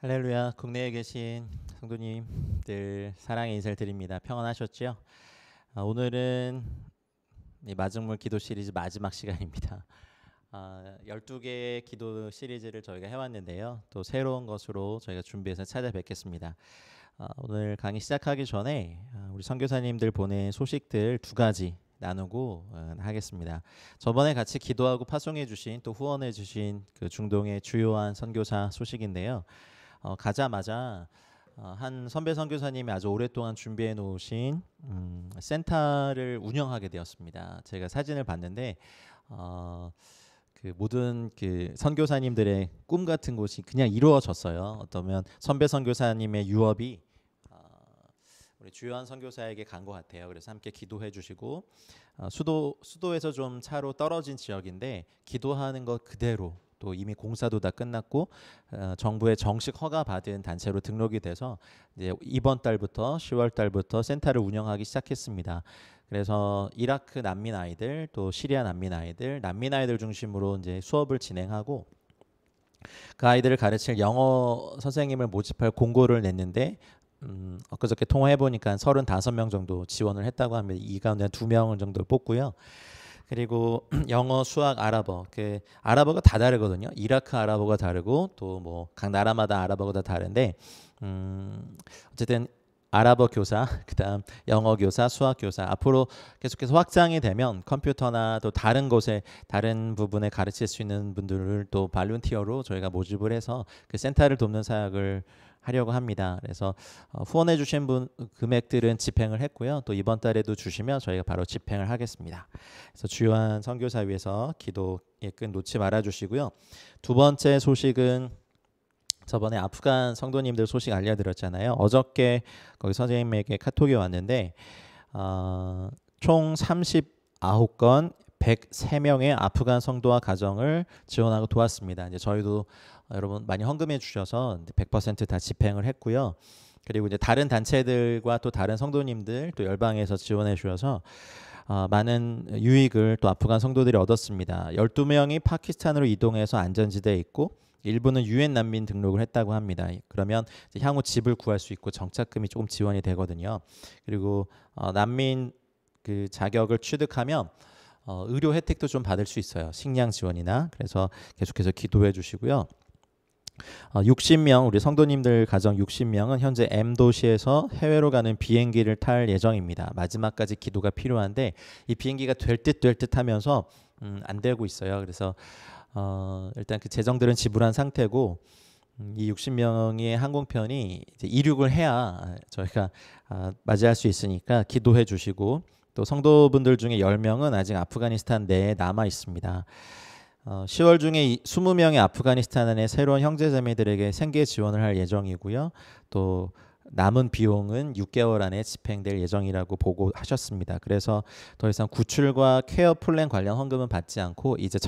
할렐루야. 국내에 계신 성도님들 사랑의 인사를 드립니다. 평안하셨지요? 오늘은 이 마중물 기도 시리즈 마지막 시간입니다. 12개의 기도 시리즈를 저희가 해왔는데요. 또 새로운 것으로 저희가 준비해서 찾아뵙겠습니다. 오늘 강의 시작하기 전에 우리 선교사님들 보낸 소식들 두 가지 나누고 하겠습니다. 저번에 같이 기도하고 파송해 주신 또 후원해 주신 그 중동의 주요한 선교사 소식인데요. 가자마자 한 선배 선교사님이 아주 오랫동안 준비해 놓으신 센터를 운영하게 되었습니다. 제가 사진을 봤는데 그 모든 그 선교사님들의 꿈 같은 곳이 그냥 이루어졌어요. 어쩌면 선배 선교사님의 유업이 우리 주요한 선교사에게 간 것 같아요. 그래서 함께 기도해 주시고 수도에서 좀 차로 떨어진 지역인데 기도하는 것 그대로 또 이미 공사도 다 끝났고 정부의 정식 허가 받은 단체로 등록이 돼서 이제 이번 달부터 10월 달부터 센터를 운영하기 시작했습니다. 그래서 이라크 난민 아이들 또 시리아 난민 아이들 중심으로 이제 수업을 진행하고 그 아이들을 가르칠 영어 선생님을 모집할 공고를 냈는데 엊그저께 통화해 보니까 35명 정도 지원을 했다고 합니다. 이 가운데 2명을 정도 뽑고요. 그리고 영어, 수학, 아랍어. 그 아랍어가 다 다르거든요. 이라크 아랍어가 다르고 또 뭐 각 나라마다 아랍어가 다 다른데 어쨌든 아랍어 교사, 그다음 영어 교사, 수학 교사 앞으로 계속해서 확장이 되면 컴퓨터나 또 다른 곳에 다른 부분에 가르칠 수 있는 분들을 또 발룬티어로 저희가 모집을 해서 그 센터를 돕는 사역을 하려고 합니다. 그래서 후원해 주신 분 금액들은 집행을 했고요. 또 이번 달에도 주시면 저희가 바로 집행을 하겠습니다. 그래서 주요한 선교사 위해서 기도의 끈 놓지 말아 주시고요. 두 번째 소식은 저번에 아프간 성도님들 소식 알려드렸잖아요. 어저께 거기 선생님에게 카톡이 왔는데 총 39건 103명의 아프간 성도와 가정을 지원하고 도왔습니다. 이제 저희도 여러분 많이 헌금해 주셔서 100% 다 집행을 했고요. 그리고 이제 다른 단체들과 또 다른 성도님들 또 열방에서 지원해 주셔서 많은 유익을 또 아프간 성도들이 얻었습니다. 12명이 파키스탄으로 이동해서 안전지대에 있고 일부는 유엔 난민 등록을 했다고 합니다. 그러면 향후 집을 구할 수 있고 정착금이 조금 지원이 되거든요. 그리고 난민 그 자격을 취득하면 의료 혜택도 좀 받을 수 있어요. 식량 지원이나. 그래서 계속해서 기도해 주시고요. 60명 우리 성도님들 가정 60명은 현재 M도시에서 해외로 가는 비행기를 탈 예정입니다. 마지막까지 기도가 필요한데 이 비행기가 될 듯 하면서 안 되고 있어요. 그래서 일단 그 재정들은 지불한 상태고 이 60명의 항공편이 이제 이륙을 해야 저희가 맞이할 수 있으니까 기도해 주시고 또 성도분들 중에 10명은 아직 아프가니스탄 내에 남아 있습니다. 10월 중에 20명의 아프가니스탄의 새로운 형제자매들에게 생계 지원을 할 예정이고요. 또 남은 비용은 6개월 안에 집행될 예정이라고 보고하셨습니다. 그래서 더 이상 구출과 케어 플랜 관련 헌금은 받지 않고 이제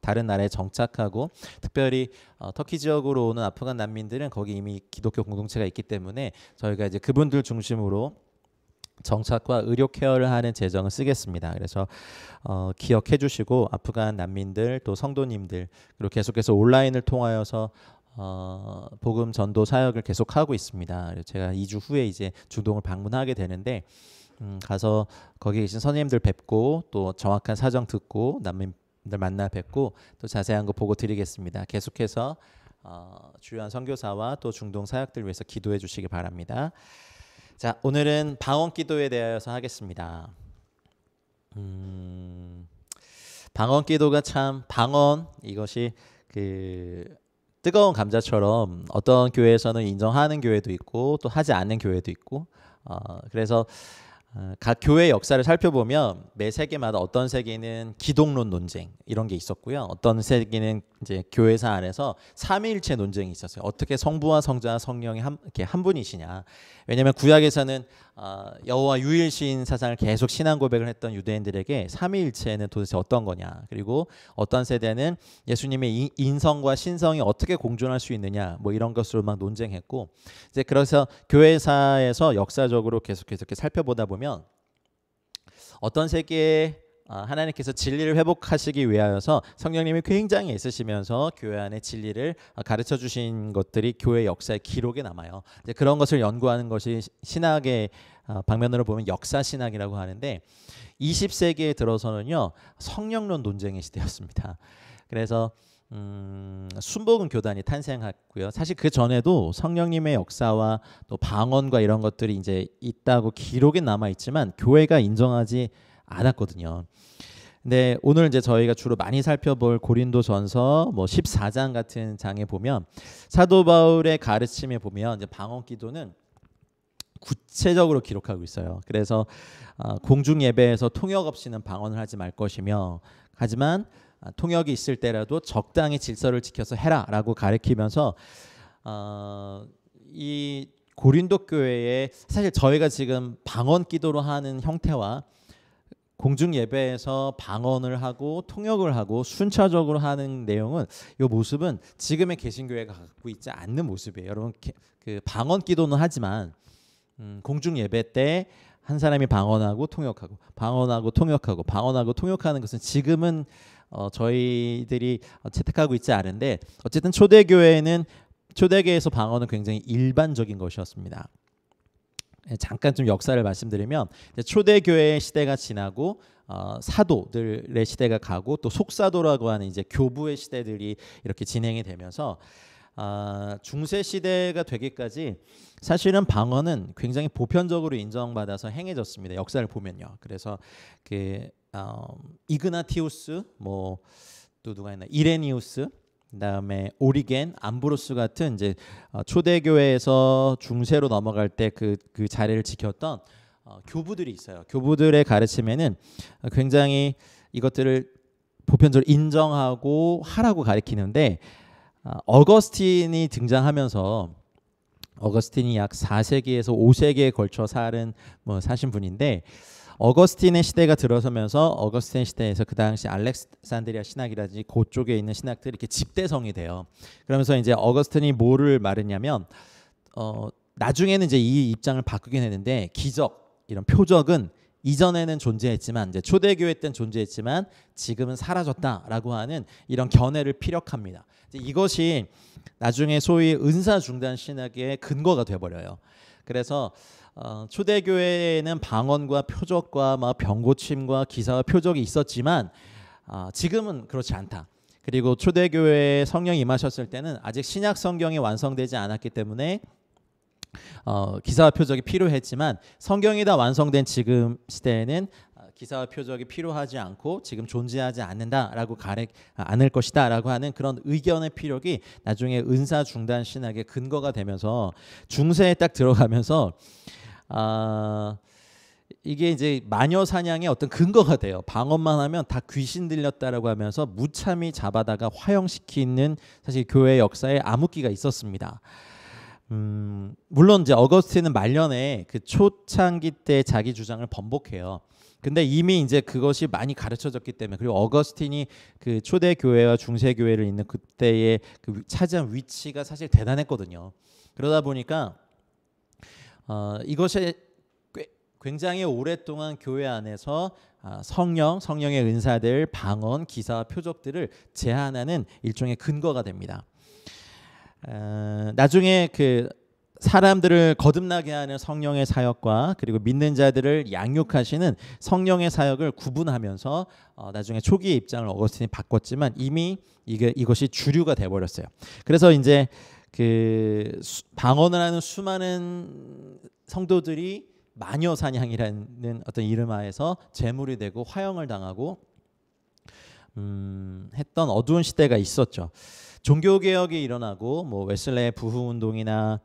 다른 나라에 정착하고 특별히 터키 지역으로 오는 아프간 난민들은 거기 이미 기독교 공동체가 있기 때문에 저희가 이제 그분들 중심으로 정착과 의료 케어를 하는 재정을 쓰겠습니다. 그래서 기억해 주시고 아프간 난민들 또 성도님들 그리고 계속해서 온라인을 통하여서 복음 전도 사역을 계속하고 있습니다. 제가 2주 후에 이제 중동을 방문하게 되는데 가서 거기 계신 선생님들 뵙고 또 정확한 사정 듣고 난민들 만나 뵙고 또 자세한 거 보고 드리겠습니다. 계속해서 주요한 선교사와 또 중동 사역들 위해서 기도해 주시기 바랍니다. 자, 오늘은 방언 기도에 대해서 하겠습니다. 방언 기도가 참 방언 이것이 그 뜨거운 감자처럼 어떤 교회에서는 인정하는 교회도 있고 또 하지 않는 교회도 있고 그래서 각 교회 역사를 살펴보면 매 세계마다 어떤 세계는 기독론 논쟁 이런 게 있었고요. 어떤 세계는 이제 교회사 안에서 삼위일체 논쟁이 있었어요. 어떻게 성부와 성자와 성령이 이렇게 한 분이시냐. 왜냐하면 구약에서는 여호와 유일신 사상을 계속 신앙 고백을 했던 유대인들에게 삼위일체는 도대체 어떤 거냐. 그리고 어떤 세대는 예수님의 인성과 신성이 어떻게 공존할 수 있느냐. 뭐 이런 것으로 막 논쟁했고 이제 그래서 교회사에서 역사적으로 계속해서 이렇게 살펴보다 보면 어떤 세계에 하나님께서 진리를 회복하시기 위하여서 성령님이 굉장히 애쓰시면서 교회 안에 진리를 가르쳐 주신 것들이 교회 역사의 기록에 남아요. 이제 그런 것을 연구하는 것이 신학의 방면으로 보면 역사 신학이라고 하는데 20세기에 들어서는요 성령론 논쟁의 시대였습니다. 그래서 순복음 교단이 탄생했고요. 사실 그 전에도 성령님의 역사와 또 방언과 이런 것들이 이제 있다고 기록에 남아 있지만 교회가 인정하지 않았거든요. 근데 오늘 이제 저희가 주로 많이 살펴볼 고린도전서 뭐 14장 같은 장에 보면 사도 바울의 가르침에 보면 이제 방언 기도는 구체적으로 기록하고 있어요. 그래서 공중 예배에서 통역 없이는 방언을 하지 말 것이며 하지만 통역이 있을 때라도 적당히 질서를 지켜서 해라라고 가르치면서 이 고린도 교회에 사실 저희가 지금 방언 기도로 하는 형태와 공중 예배에서 방언을 하고 통역을 하고 순차적으로 하는 내용은 이 모습은 지금의 개신교회가 갖고 있지 않는 모습이에요. 여러분 그 방언 기도는 하지만 공중 예배 때 한 사람이 방언하고 통역하고 방언하고 통역하고 방언하고 통역하는 것은 지금은 저희들이 채택하고 있지 않은데 어쨌든 초대교회에서 방언은 굉장히 일반적인 것이었습니다. 잠깐 좀 역사를 말씀드리면 초대교회의 시대가 지나고 사도들의 시대가 가고 또 속사도라고 하는 이제 교부의 시대들이 이렇게 진행이 되면서 중세 시대가 되기까지 사실은 방언은 굉장히 보편적으로 인정받아서 행해졌습니다. 역사를 보면요. 그래서 그 이그나티우스 뭐 또 누가 있나 이레니우스 그다음에 오리겐, 암브로스 같은 이제 초대교회에서 중세로 넘어갈 때 그 자리를 지켰던 교부들이 있어요. 교부들의 가르침에는 굉장히 이것들을 보편적으로 인정하고 하라고 가르치는데 어거스틴이 등장하면서 어거스틴이 약 4세기에서 5세기에 걸쳐 사신 분인데 어거스틴의 시대가 들어서면서 어거스틴 시대에서 그 당시 알렉산드리아 신학이라든지 그쪽에 있는 신학들이 이렇게 집대성이 돼요. 그러면서 이제 어거스틴이 뭐를 말했냐면 나중에는 이제 이 입장을 바꾸긴 했는데 기적 이런 표적은 이전에는 존재했지만 이제 초대교회 때는 존재했지만 지금은 사라졌다라고 하는 이런 견해를 피력합니다. 이것이 나중에 소위 은사 중단 신학의 근거가 돼버려요. 그래서 초대교회에는 방언과 표적과 병고침과 기사와 표적이 있었지만 지금은 그렇지 않다. 그리고 초대교회에 성령이 임하셨을 때는 아직 신약 성경이 완성되지 않았기 때문에 기사와 표적이 필요했지만 성경이 다 완성된 지금 시대에는 기사와 표적이 필요하지 않고 지금 존재하지 않는다라고 않을 것이다라고 하는 그런 의견의 피력이 나중에 은사 중단 신학의 근거가 되면서 중세에 딱 들어가면서 이게 이제 마녀 사냥의 어떤 근거가 돼요. 방언만 하면 다 귀신 들렸다라고 하면서 무참히 잡아다가 화형시키는 사실 교회 역사에 암흑기가 있었습니다. 물론 이제 어거스틴은 말년에 그 초창기 때 자기 주장을 번복해요. 근데 이미 이제 그것이 많이 가르쳐졌기 때문에 그리고 어거스틴이 그 초대 교회와 중세 교회를 잇는 그때의 그 차지한 위치가 사실 대단했거든요. 그러다 보니까 이것이 굉장히 오랫동안 교회 안에서 성령의 은사들, 방언, 기사와 표적들을 제한하는 일종의 근거가 됩니다. 나중에 그 사람들을 거듭나게 하는 성령의 사역과 그리고 믿는 자들을 양육하시는 성령의 사역을 구분하면서 나중에 초기의 입장을 어거스틴이 바꿨지만 이미 이것이 주류가 돼버렸어요. 그래서 이제 그 방언을 하는 수많은 성도들이 마녀 사냥이라는 어떤 이름하에서 제물이 되고 화형을 당하고 했던 어두운 시대가 있었죠. 종교개혁이 일어나고 뭐 웨슬레의 부흥운동이나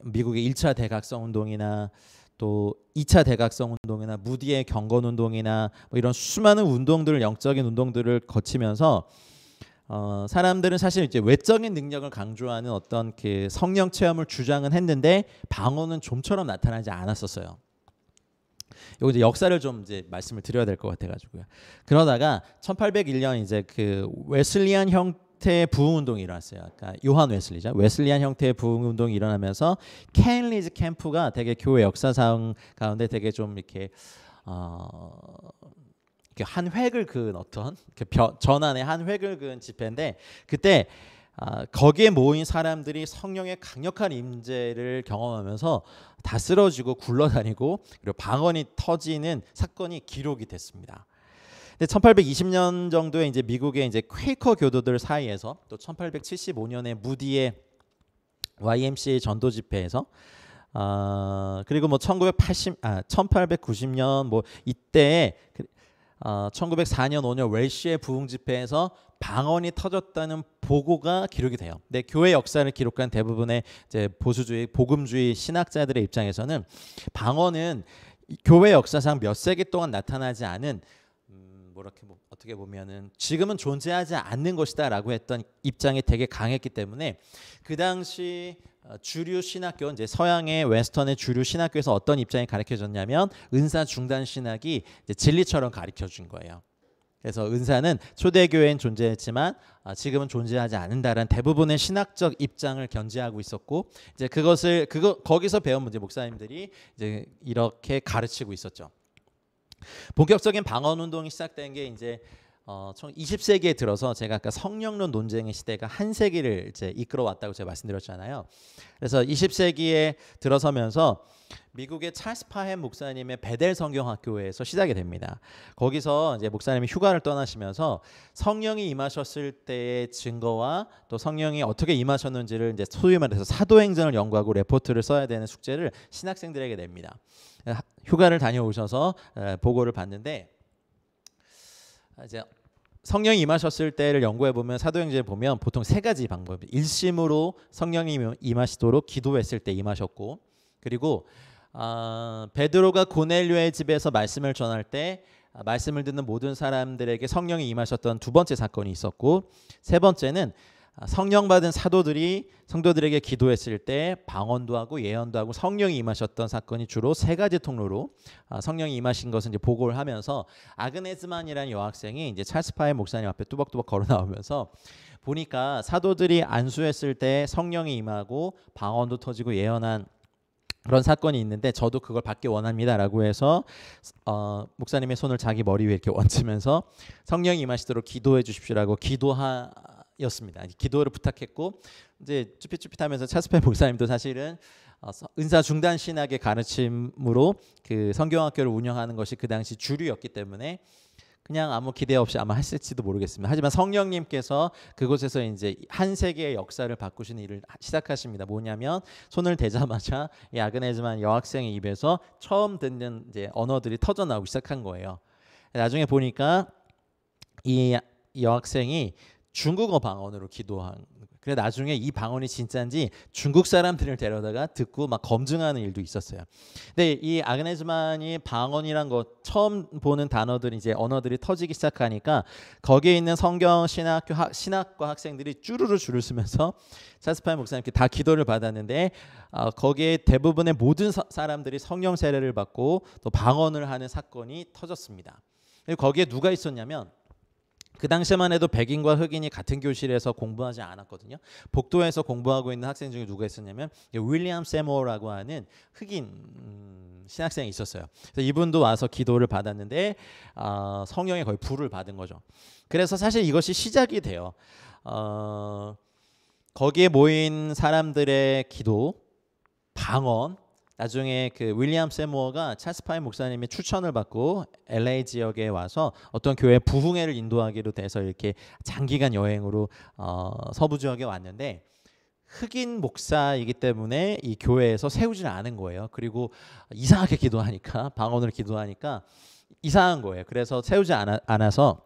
미국의 1차 대각성 운동이나 또 2차 대각성 운동이나 무디의 경건운동이나 뭐 이런 수많은 운동들을 영적인 운동들을 거치면서 사람들은 사실 이제 외적인 능력을 강조하는 어떤 그 성령 체험을 주장은 했는데 방언은 좀처럼 나타나지 않았었어요. 요거 이제 역사를 좀 이제 말씀을 드려야 될 것 같아가지고요. 그러다가 1801년 이제 그 웨슬리안 형태의 부흥 운동이 일어났어요. 그러니까 요한 웨슬리죠. 웨슬리안 형태의 부흥 운동이 일어나면서 켄리즈 캠프가 되게 교회 역사상 가운데 되게 좀 이렇게 한 획을 그은 어떤 전환의 한 획을 그은 집회인데 그때 거기에 모인 사람들이 성령의 강력한 임재를 경험하면서 다 쓰러지고 굴러다니고 그리고 방언이 터지는 사건이 기록이 됐습니다. 근데 1820년 정도에 이제 미국의 이제 퀘이커 교도들 사이에서 또 1875년에 무디의 YMCA 전도 집회에서 그리고 뭐 1890년 뭐 이때에 1904년 5년 웰시의 부흥 집회에서 방언이 터졌다는 보고가 기록이 돼요. 근데 교회 역사를 기록한 대부분의 이제 보수주의, 복음주의 신학자들의 입장에서는 방언은 교회 역사상 몇 세기 동안 나타나지 않은 어떻게 보면은 지금은 존재하지 않는 것이다라고 했던 입장이 되게 강했기 때문에 그 당시 주류 신학교 이제 서양의 웨스턴의 주류 신학교에서 어떤 입장이 가르쳐졌냐면 은사 중단 신학이 이제 진리처럼 가르쳐준 거예요. 그래서 은사는 초대교회엔 존재했지만 지금은 존재하지 않는다라는 대부분의 신학적 입장을 견지하고 있었고 이제 거기서 배운 문제 목사님들이 이제 이렇게 가르치고 있었죠. 본격적인 방언 운동이 시작된 게 이제 20세기에 들어서 제가 아까 성령론 논쟁의 시대가 한 세기를 이제 이끌어왔다고 제가 말씀드렸잖아요. 그래서 20세기에 들어서면서 미국의 찰스 파햄 목사님의 베델 성경학교에서 시작이 됩니다. 거기서 이제 목사님이 휴가를 떠나시면서 성령이 임하셨을 때의 증거와 또 성령이 어떻게 임하셨는지를 이제 소위 말해서 사도행전을 연구하고 레포트를 써야 되는 숙제를 신학생들에게 냅니다. 휴가를 다녀오셔서 보고를 받는데 이제 성령이 임하셨을 때를 연구해 보면 사도행전에 보면 보통 세 가지 방법. 일심으로 성령이 임하시도록 기도했을 때 임하셨고, 그리고 베드로가 고넬료의 집에서 말씀을 전할 때 말씀을 듣는 모든 사람들에게 성령이 임하셨던 두 번째 사건이 있었고, 세 번째는 성령 받은 사도들이 성도들에게 기도했을 때 방언도 하고 예언도 하고 성령이 임하셨던 사건이 주로 세 가지 통로로 성령이 임하신 것을 이제 보고를 하면서 아그네즈만이라는 여학생이 이제 찰스 파햄 목사님 앞에 뚜벅뚜벅 걸어 나오면서 보니까 사도들이 안수했을 때 성령이 임하고 방언도 터지고 예언한 그런 사건이 있는데 저도 그걸 받기 원합니다라고 해서 목사님의 손을 자기 머리 위에 이렇게 얹으면서 성령이 임하시도록 기도해 주십시오라고 였습니다. 기도를 부탁했고 이제 쭈삣쭈삣하면서 찰스 파햄 목사님도 사실은 은사 중단 신학의 가르침으로 그 성경학교를 운영하는 것이 그 당시 주류였기 때문에 그냥 아무 기대 없이 아마 했을지도 모르겠습니다. 하지만 성령님께서 그곳에서 이제 한 세계의 역사를 바꾸시는 일을 시작하십니다. 뭐냐면 손을 대자마자 이 아그네즈만 여학생의 입에서 처음 듣는 이제 언어들이 터져 나오기 시작한 거예요. 나중에 보니까 이 여학생이 중국어 방언으로 기도한. 그래 나중에 이 방언이 진짜인지 중국 사람들을 데려다가 듣고 막 검증하는 일도 있었어요. 근데 이 아그네즈만이 방언이란 거 처음 보는 단어들이 이제 언어들이 터지기 시작하니까 거기에 있는 성경 신학과 학생들이 쭈루루 줄을 서면서 찰스 파햄 목사님께 다 기도를 받았는데 거기에 대부분의 모든 사람들이 성령 세례를 받고 또 방언을 하는 사건이 터졌습니다. 그리고 거기에 누가 있었냐면 그 당시만 해도 백인과 흑인이 같은 교실에서 공부하지 않았거든요. 복도에서 공부하고 있는 학생 중에 누가 있었냐면 윌리엄 세모어라고 하는 흑인 신학생이 있었어요. 그래서 이분도 와서 기도를 받았는데 성령의 거의 불을 받은 거죠. 그래서 사실 이것이 시작이 돼요. 거기에 모인 사람들의 기도, 방언, 나중에 그 윌리엄 세모어가 찰스 파햄 목사님의 추천을 받고 LA 지역에 와서 어떤 교회 부흥회를 인도하기로 돼서 이렇게 장기간 여행으로 서부 지역에 왔는데 흑인 목사이기 때문에 이 교회에서 세우지를 않은 거예요. 그리고 이상하게 기도하니까 방언으로 기도하니까 이상한 거예요. 그래서 세우지 않아서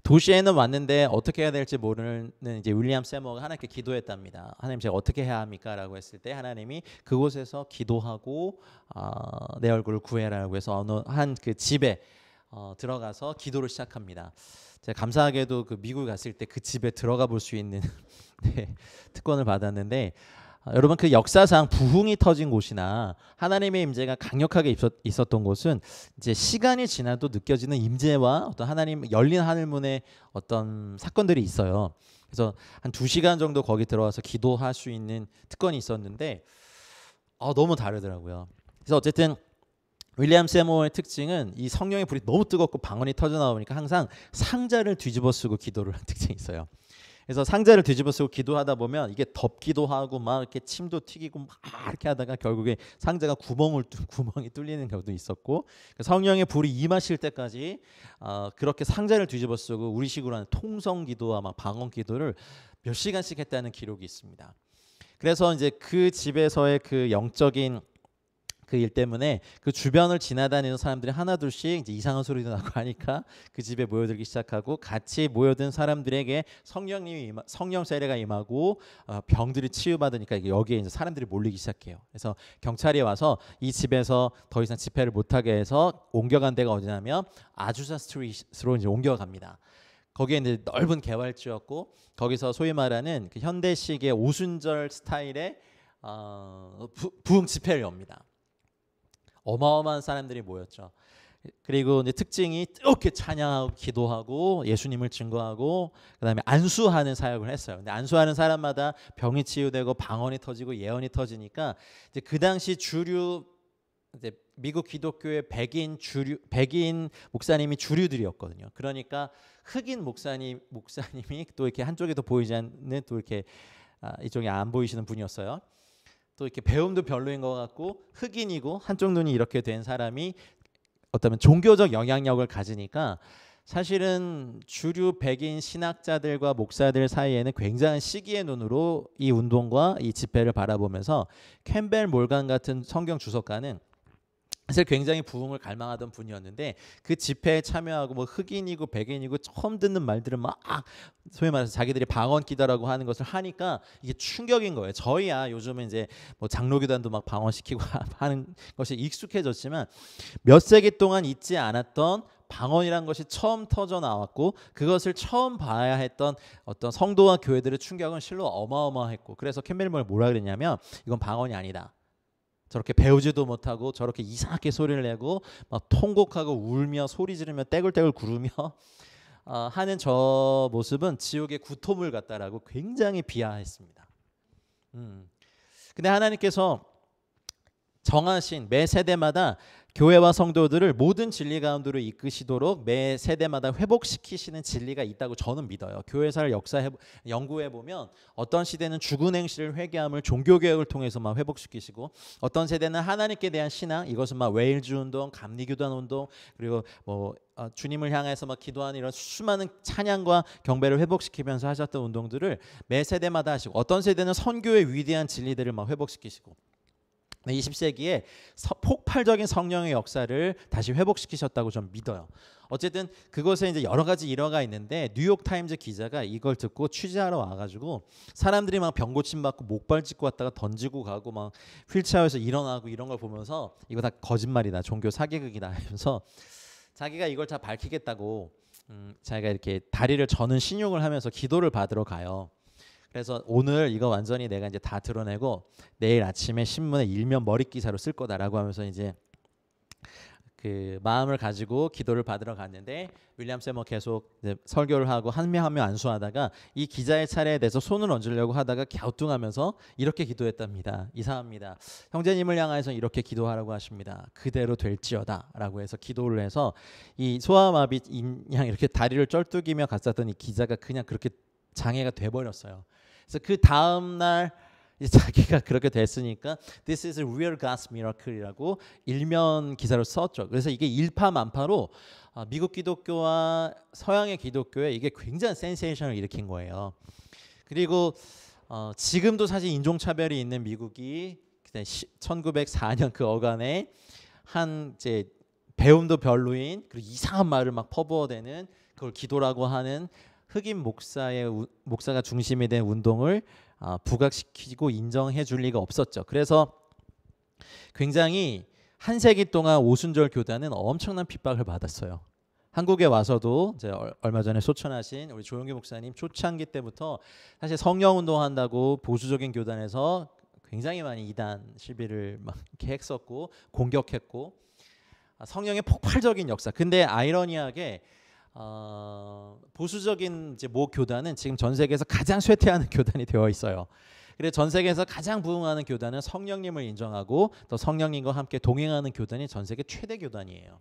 도시에는 왔는데 어떻게 해야 될지 모르는 이제 윌리엄 세모어가 하나님께 기도했답니다. 하나님 제가 어떻게 해야 합니까?라고 했을 때 하나님이 그곳에서 기도하고 내 얼굴을 구해라라고 해서 어느 한 그 집에 들어가서 기도를 시작합니다. 제가 감사하게도 그 미국 갔을 때 그 집에 들어가 볼 수 있는 네, 특권을 받았는데 여러분 그 역사상 부흥이 터진 곳이나 하나님의 임재가 강력하게 있었던 곳은 이제 시간이 지나도 느껴지는 임재와 어떤 하나님 열린 하늘문의 어떤 사건들이 있어요. 그래서 한 2시간 정도 거기 들어와서 기도할 수 있는 특권이 있었는데 너무 다르더라고요. 그래서 어쨌든 윌리엄 세모어의 특징은 이 성령의 불이 너무 뜨겁고 방언이 터져 나오니까 항상 상자를 뒤집어 쓰고 기도를 하는 특징이 있어요. 그래서 상자를 뒤집어 쓰고 기도하다 보면 이게 덮기도 하고 막 이렇게 침도 튀기고 막 이렇게 하다가 결국에 상자가 구멍이 뚫리는 경우도 있었고, 성령의 불이 임하실 때까지 그렇게 상자를 뒤집어 쓰고 우리식으로 하는 통성 기도와 막 방언 기도를 몇 시간씩 했다는 기록이 있습니다. 그래서 이제 그 집에서의 그 영적인 그 일 때문에 그 주변을 지나다니는 사람들이 하나둘씩 이제 이상한 소리도 나고 하니까 그 집에 모여들기 시작하고, 같이 모여든 사람들에게 성령 세례가 임하고 병들이 치유받으니까 여기에 이제 사람들이 몰리기 시작해요. 그래서 경찰이 와서 이 집에서 더 이상 집회를 못하게 해서 옮겨간 데가 어디냐면 아주사 스트리트로 이제 옮겨갑니다. 거기에 이제 넓은 개발지였고, 거기서 소위 말하는 그 현대식의 오순절 스타일의 부흥 집회를 엽니다. 어마어마한 사람들이 모였죠. 그리고 이제 특징이 이렇게 찬양하고 기도하고 예수님을 증거하고 그다음에 안수하는 사역을 했어요. 근데 안수하는 사람마다 병이 치유되고 방언이 터지고 예언이 터지니까 이제 그 당시 주류 이제 미국 기독교의 백인 목사님이 주류들이었거든요. 그러니까 흑인 목사님이 또 이렇게 한쪽에도 보이지 않는, 또 이렇게 이쪽에 안 보이시는 분이었어요. 또 이렇게 배움도 별로인 것 같고 흑인이고 한쪽 눈이 이렇게 된 사람이 어쩌면 종교적 영향력을 가지니까 사실은 주류 백인 신학자들과 목사들 사이에는 굉장한 시기의 눈으로 이 운동과 이 집회를 바라보면서 캠벨 몰간 같은 성경 주석가는 사실 굉장히 부흥을 갈망하던 분이었는데, 그 집회에 참여하고 뭐 흑인이고 백인이고 처음 듣는 말들을 막 소위 말해서 자기들이 방언 기도라고 하는 것을 하니까 이게 충격인 거예요. 저희야 요즘은 이제 뭐 장로교단도 막 방언시키고 하는 것이 익숙해졌지만 몇 세기 동안 있지 않았던 방언이란 것이 처음 터져 나왔고, 그것을 처음 봐야 했던 어떤 성도와 교회들의 충격은 실로 어마어마했고, 그래서 캠벨몰이 뭐라 그랬냐면 이건 방언이 아니다. 저렇게 배우지도 못하고 저렇게 이상하게 소리를 내고 막 통곡하고 울며 소리 지르며 떼굴떼굴 구르며 하는 저 모습은 지옥의 구토물 같다라고 굉장히 비하했습니다. 근데 하나님께서 정하신 매 세대마다 교회와 성도들을 모든 진리 가운데로 이끄시도록 매 세대마다 회복시키시는 진리가 있다고 저는 믿어요. 교회사를 연구해 보면 어떤 시대는 죽은 행실을 회개함을 종교개혁을 통해서만 회복시키시고, 어떤 세대는 하나님께 대한 신앙, 이것은 막 웨일즈 운동, 감리교단 운동, 그리고 뭐 주님을 향해서 막 기도하는 이런 수많은 찬양과 경배를 회복시키면서 하셨던 운동들을 매 세대마다 하시고, 어떤 세대는 선교의 위대한 진리들을 막 회복시키시고, 20세기에 폭발적인 성령의 역사를 다시 회복시키셨다고 저는 믿어요. 어쨌든 그것에 이제 여러 가지 일화가 있는데, 뉴욕 타임즈 기자가 이걸 듣고 취재하러 와가지고 사람들이 막 병 고침 받고 목발 짚고 왔다가 던지고 가고 막 휠체어에서 일어나고 이런 걸 보면서 이거 다 거짓말이다, 종교 사기극이다 하면서 자기가 이걸 다 밝히겠다고 자기가 이렇게 다리를 저는 신용을 하면서 기도를 받으러 가요. 그래서 오늘 이거 완전히 내가 이제 다 드러내고 내일 아침에 신문에 일면 머리 기사로 쓸 거다라고 하면서 이제 그 마음을 가지고 기도를 받으러 갔는데, 윌리엄 세머 계속 이제 설교를 하고 한 명 한 명 안수하다가 이 기자의 차례에 대해서 손을 얹으려고 하다가 갸우뚱하면서 이렇게 기도했답니다. 이상합니다. 형제님을 향해서 이렇게 기도하라고 하십니다. 그대로 될지어다라고 해서 기도를 해서 이 소아마비 인양 이렇게 다리를 쩔뚝이며 갔었던 이 기자가 그냥 그렇게 장애가 돼버렸어요. 그래서 그 다음 날 자기가 그렇게 됐으니까 This is a real God's miracle이라고 일면 기사로 썼죠. 그래서 이게 일파만파로 미국 기독교와 서양의 기독교에 이게 굉장한 센세이션을 일으킨 거예요. 그리고 지금도 사실 인종차별이 있는 미국이 1904년 그 어간에 한 이제 배움도 별로인 그리고 이상한 말을 막 퍼부어대는 그걸 기도라고 하는 흑인 목사가 중심이 된 운동을 부각시키고 인정해 줄 리가 없었죠. 그래서 굉장히 한 세기 동안 오순절 교단은 엄청난 핍박을 받았어요. 한국에 와서도 이제 얼마 전에 소천하신 우리 조용기 목사님 초창기 때부터 사실 성령 운동한다고 보수적인 교단에서 굉장히 많이 이단 시비를 막 이렇게 했었고 공격했고, 성령의 폭발적인 역사. 근데 아이러니하게 보수적인 이제 모 교단은 지금 전 세계에서 가장 쇠퇴하는 교단이 되어 있어요. 그래서 전 세계에서 가장 부흥하는 교단은 성령님을 인정하고 또 성령님과 함께 동행하는 교단이 전 세계 최대 교단이에요.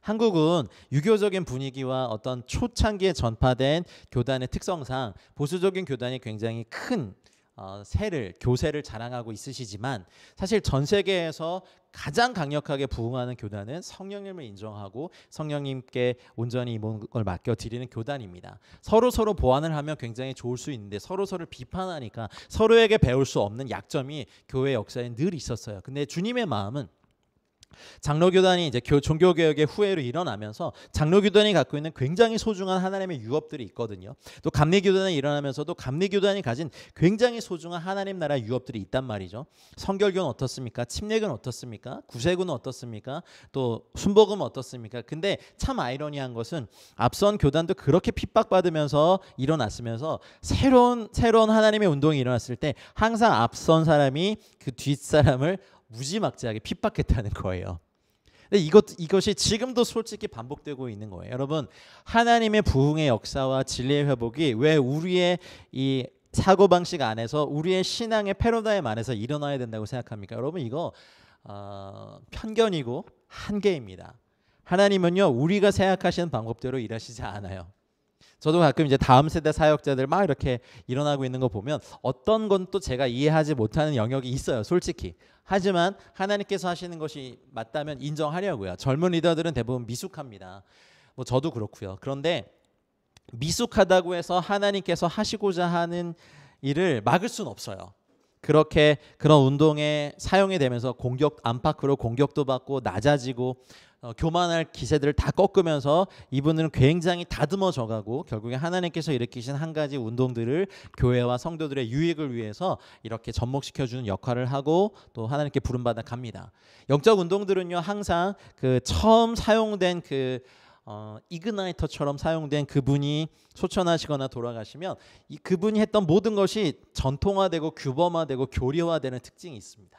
한국은 유교적인 분위기와 어떤 초창기에 전파된 교단의 특성상 보수적인 교단이 굉장히 큰 교세를 자랑하고 있으시지만 사실 전 세계에서 가장 강력하게 부흥하는 교단은 성령님을 인정하고 성령님께 온전히 이 모든 걸 맡겨드리는 교단입니다. 서로 보완을 하면 굉장히 좋을 수 있는데 서로를 비판하니까 서로에게 배울 수 없는 약점이 교회 역사에 늘 있었어요. 근데 주님의 마음은 장로교단이 이제 종교개혁의 후예로 일어나면서 장로교단이 갖고 있는 굉장히 소중한 하나님의 유업들이 있거든요. 또 감리교단이 일어나면서도 감리교단이 가진 굉장히 소중한 하나님 나라 유업들이 있단 말이죠. 성결교는 어떻습니까? 침례교는 어떻습니까? 구세구는 어떻습니까? 또 순복음은 어떻습니까? 근데 참 아이러니한 것은 앞선 교단도 그렇게 핍박받으면서 일어났으면서 새로운 하나님의 운동이 일어났을 때 항상 앞선 사람이 그 뒷사람을 무지막지하게 핍박했다는 거예요. 근데 이것이 지금도 솔직히 반복되고 있는 거예요. 여러분, 하나님의 부흥의 역사와 진리의 회복이 왜 우리의 이 사고방식 안에서 우리의 신앙의 패러다임 안에서 일어나야 된다고 생각합니까? 여러분, 이거 편견이고 한계입니다. 하나님은요, 우리가 생각하시는 방법대로 일하시지 않아요. 저도 가끔 이제 다음 세대 사역자들 막 이렇게 일어나고 있는 거 보면 어떤 건 또 제가 이해하지 못하는 영역이 있어요, 솔직히. 하지만 하나님께서 하시는 것이 맞다면 인정하려고요. 젊은 리더들은 대부분 미숙합니다. 뭐 저도 그렇고요. 그런데 미숙하다고 해서 하나님께서 하시고자 하는 일을 막을 수는 없어요. 그렇게 그런 운동에 사용이 되면서 안팎으로 공격도 받고 낮아지고 교만할 기세들을 다 꺾으면서 이분들은 굉장히 다듬어져가고 결국에 하나님께서 일으키신 한 가지 운동들을 교회와 성도들의 유익을 위해서 이렇게 접목시켜주는 역할을 하고 또 하나님께 부름받아 갑니다. 영적 운동들은요, 항상 그 처음 사용된 이그나이터처럼 사용된 그분이 소천하시거나 돌아가시면 그분이 했던 모든 것이 전통화되고 규범화되고 교리화되는 특징이 있습니다.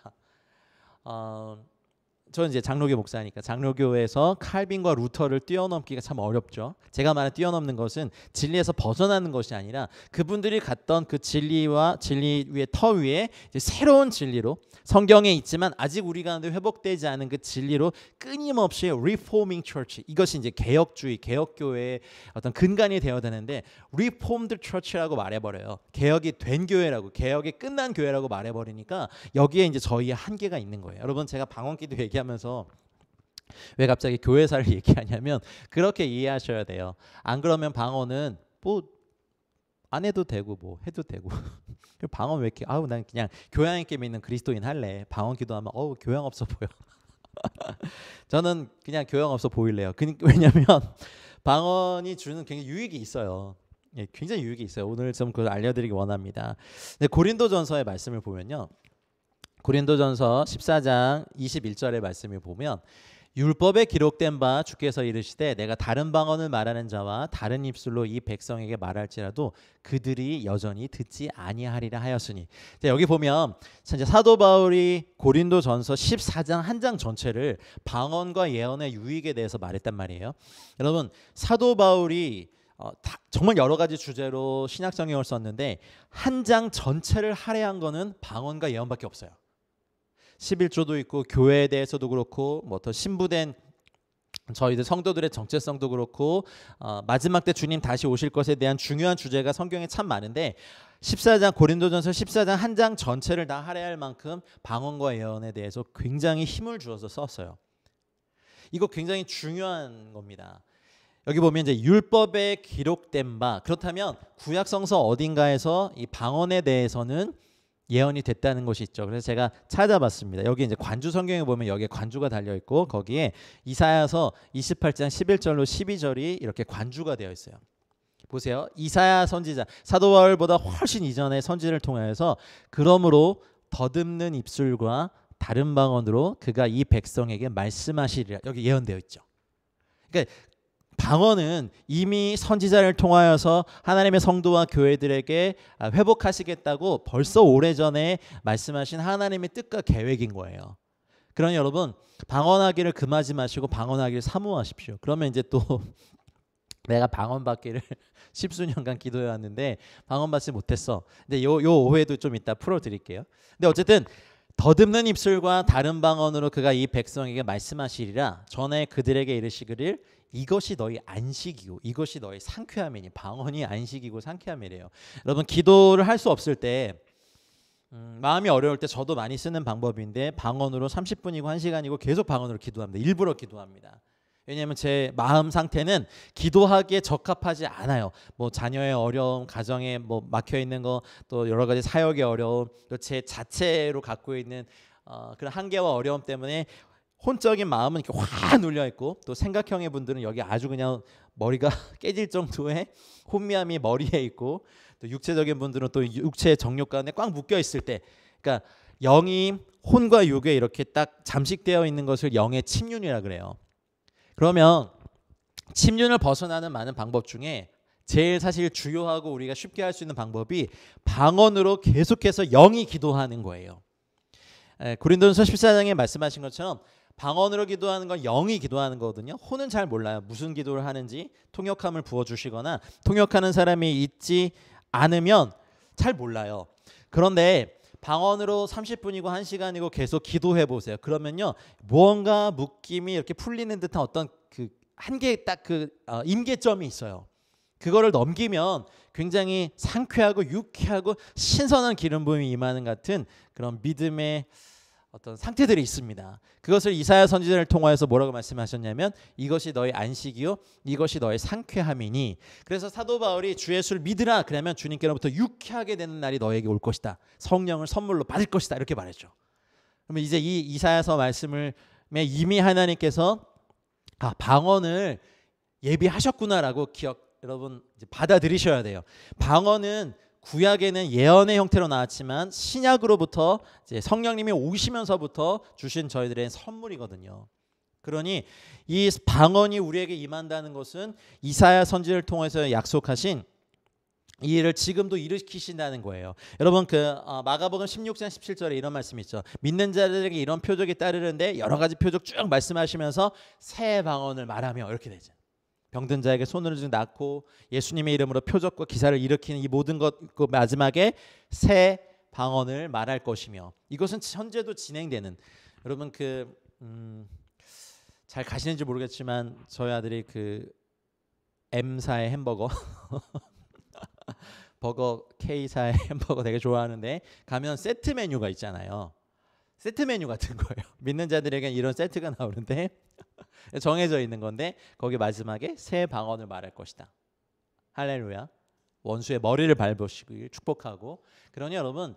저는 이제 장로교 목사니까 장로교에서 칼빈과 루터를 뛰어넘기가 참 어렵죠. 제가 말한 뛰어넘는 것은 진리에서 벗어나는 것이 아니라 그분들이 갔던 그 진리 위의 터 위에 이제 새로운 진리로 성경에 있지만 아직 우리 가운데 회복되지 않은 그 진리로 끊임없이 reforming church, 이것이 이제 개혁주의, 개혁교회의 어떤 근간이 되어야 되는데 reformed church라고 말해버려요. 개혁이 된 교회라고, 개혁이 끝난 교회라고 말해버리니까 여기에 이제 저희의 한계가 있는 거예요. 여러분, 제가 방언기도 얘기하면서 왜 갑자기 교회사를 얘기하냐면 그렇게 이해하셔야 돼요. 안 그러면 방언은 뭐 안 해도 되고 뭐 해도 되고 방언 왜 이렇게 난 그냥 교양 있게 믿는 그리스도인 할래. 방언 기도하면 교양 없어 보여. 저는 그냥 교양 없어 보일래요. 왜냐면 방언이 주는 굉장히 유익이 있어요. 예, 굉장히 유익이 있어요. 오늘 좀 그걸 알려드리기 원합니다. 근데 고린도전서의 말씀을 보면요, 고린도전서 14장 21절의 말씀을 보면 율법에 기록된 바 주께서 이르시되 내가 다른 방언을 말하는 자와 다른 입술로 이 백성에게 말할지라도 그들이 여전히 듣지 아니하리라 하였으니. 여기 보면 사도 바울이 고린도전서 14장 한 장 전체를 방언과 예언의 유익에 대해서 말했단 말이에요. 여러분, 사도 바울이 정말 여러 가지 주제로 신약 성경을 썼는데 한 장 전체를 할애한 거는 방언과 예언밖에 없어요. 11조도 있고 교회에 대해서도 그렇고 뭐 더 신부된 저희들 성도들의 정체성도 그렇고 마지막 때 주님 다시 오실 것에 대한 중요한 주제가 성경에 참 많은데 14장 고린도전서 14장 한 장 전체를 다 할애할 만큼 방언과 예언에 대해서 굉장히 힘을 주어서 썼어요. 이거 굉장히 중요한 겁니다. 여기 보면 이제 율법에 기록된 바, 그렇다면 구약성서 어딘가에서 이 방언에 대해서는 예언이 됐다는 것이 있죠. 그래서 제가 찾아봤습니다. 여기 이제 관주 성경에 보면 여기에 관주가 달려 있고 거기에 이사야서 28장 11절로 12절이 이렇게 관주가 되어 있어요. 보세요. 이사야 선지자, 사도 바울보다 훨씬 이전의 선지를 통해서 그러므로 더듬는 입술과 다른 방언으로 그가 이 백성에게 말씀하시리라. 여기 예언되어 있죠. 그러니까 방언은 이미 선지자를 통하여서 하나님의 성도와 교회들에게 회복하시겠다고 벌써 오래전에 말씀하신 하나님의 뜻과 계획인 거예요. 그러니 여러분, 방언하기를 금하지 마시고 방언하기를 사모하십시오. 그러면 이제 또 내가 방언 받기를 10수년간 기도해 왔는데 방언받지 못했어. 근데 요 오해도 좀 이따 풀어드릴게요. 근데 어쨌든 더듬는 입술과 다른 방언으로 그가 이 백성에게 말씀하시리라. 전에 그들에게 이르시기를 이것이 너희 안식이고 이것이 너희 상쾌함이니. 방언이 안식이고 상쾌함이래요. 여러분 기도를 할 수 없을 때 마음이 어려울 때 저도 많이 쓰는 방법인데 방언으로 30분이고 1시간이고 계속 방언으로 기도합니다. 일부러 기도합니다. 왜냐하면 제 마음 상태는 기도하기에 적합하지 않아요. 뭐 자녀의 어려움, 가정에 뭐 막혀 있는 거, 또 여러 가지 사역의 어려움, 또 제 자체로 갖고 있는 그런 한계와 어려움 때문에 혼적인 마음은 이렇게 확 눌려 있고, 또 생각형의 분들은 여기 아주 그냥 머리가 깨질 정도의 혼미함이 머리에 있고, 또 육체적인 분들은 또 육체의 정욕 가운데 꽉 묶여 있을 때, 그러니까 영이 혼과 육에 이렇게 딱 잠식되어 있는 것을 영의 침륜이라 그래요. 그러면 침륜을 벗어나는 많은 방법 중에 제일 사실 주요하고 우리가 쉽게 할 수 있는 방법이 방언으로 계속해서 영이 기도하는 거예요. 고린도전서 14장에 말씀하신 것처럼 방언으로 기도하는 건 영이 기도하는 거거든요. 혼은 잘 몰라요. 무슨 기도를 하는지. 통역함을 부어주시거나 통역하는 사람이 있지 않으면 잘 몰라요. 그런데 방언으로 30분이고 1시간이고 계속 기도해 보세요. 그러면요, 무언가 묶임이 이렇게 풀리는 듯한 어떤 그 한계 딱 그 임계점이 있어요. 그거를 넘기면 굉장히 상쾌하고 유쾌하고 신선한 기름 부음이 임하는 같은 그런 믿음의 어떤 상태들이 있습니다. 그것을 이사야 선지자를 통하여서 뭐라고 말씀하셨냐면 이것이 너의 안식이요 이것이 너의 상쾌함이니. 그래서 사도 바울이 주 예수를 믿으라 그러면 주님께로부터 유쾌하게 되는 날이 너에게 올 것이다. 성령을 선물로 받을 것이다. 이렇게 말했죠. 그러면 이제 이 이사야서 말씀을 이미 하나님께서 방언을 예비하셨구나라고 여러분 이제 받아들이셔야 돼요. 방언은 구약에는 예언의 형태로 나왔지만 신약으로부터 이제 성령님이 오시면서부터 주신 저희들의 선물이거든요. 그러니 이 방언이 우리에게 임한다는 것은 이사야 선지를 통해서 약속하신 이 일을 지금도 일으키신다는 거예요. 여러분 마가복음 16장 17절에 이런 말씀이 있죠. 믿는 자들에게 이런 표적이 따르는데 여러 가지 표적 쭉 말씀하시면서 새 방언을 말하며 이렇게 되죠. 병든 자에게 손을 쥐고 낫고 예수님의 이름으로 표적과 기사를 일으키는 이 모든 것 그 마지막에 새 방언을 말할 것이며, 이것은 현재도 진행되는, 여러분 잘 가시는지 모르겠지만 저희 아들이 M사의 햄버거 버거 K사의 햄버거 되게 좋아하는데 가면 세트 메뉴가 있잖아요. 세트 메뉴 같은 거예요. 믿는 자들에게 이런 세트가 나오는데 정해져 있는 건데 거기 마지막에 새 방언을 말할 것이다. 할렐루야. 원수의 머리를 밟으시길 축복하고. 그러니 여러분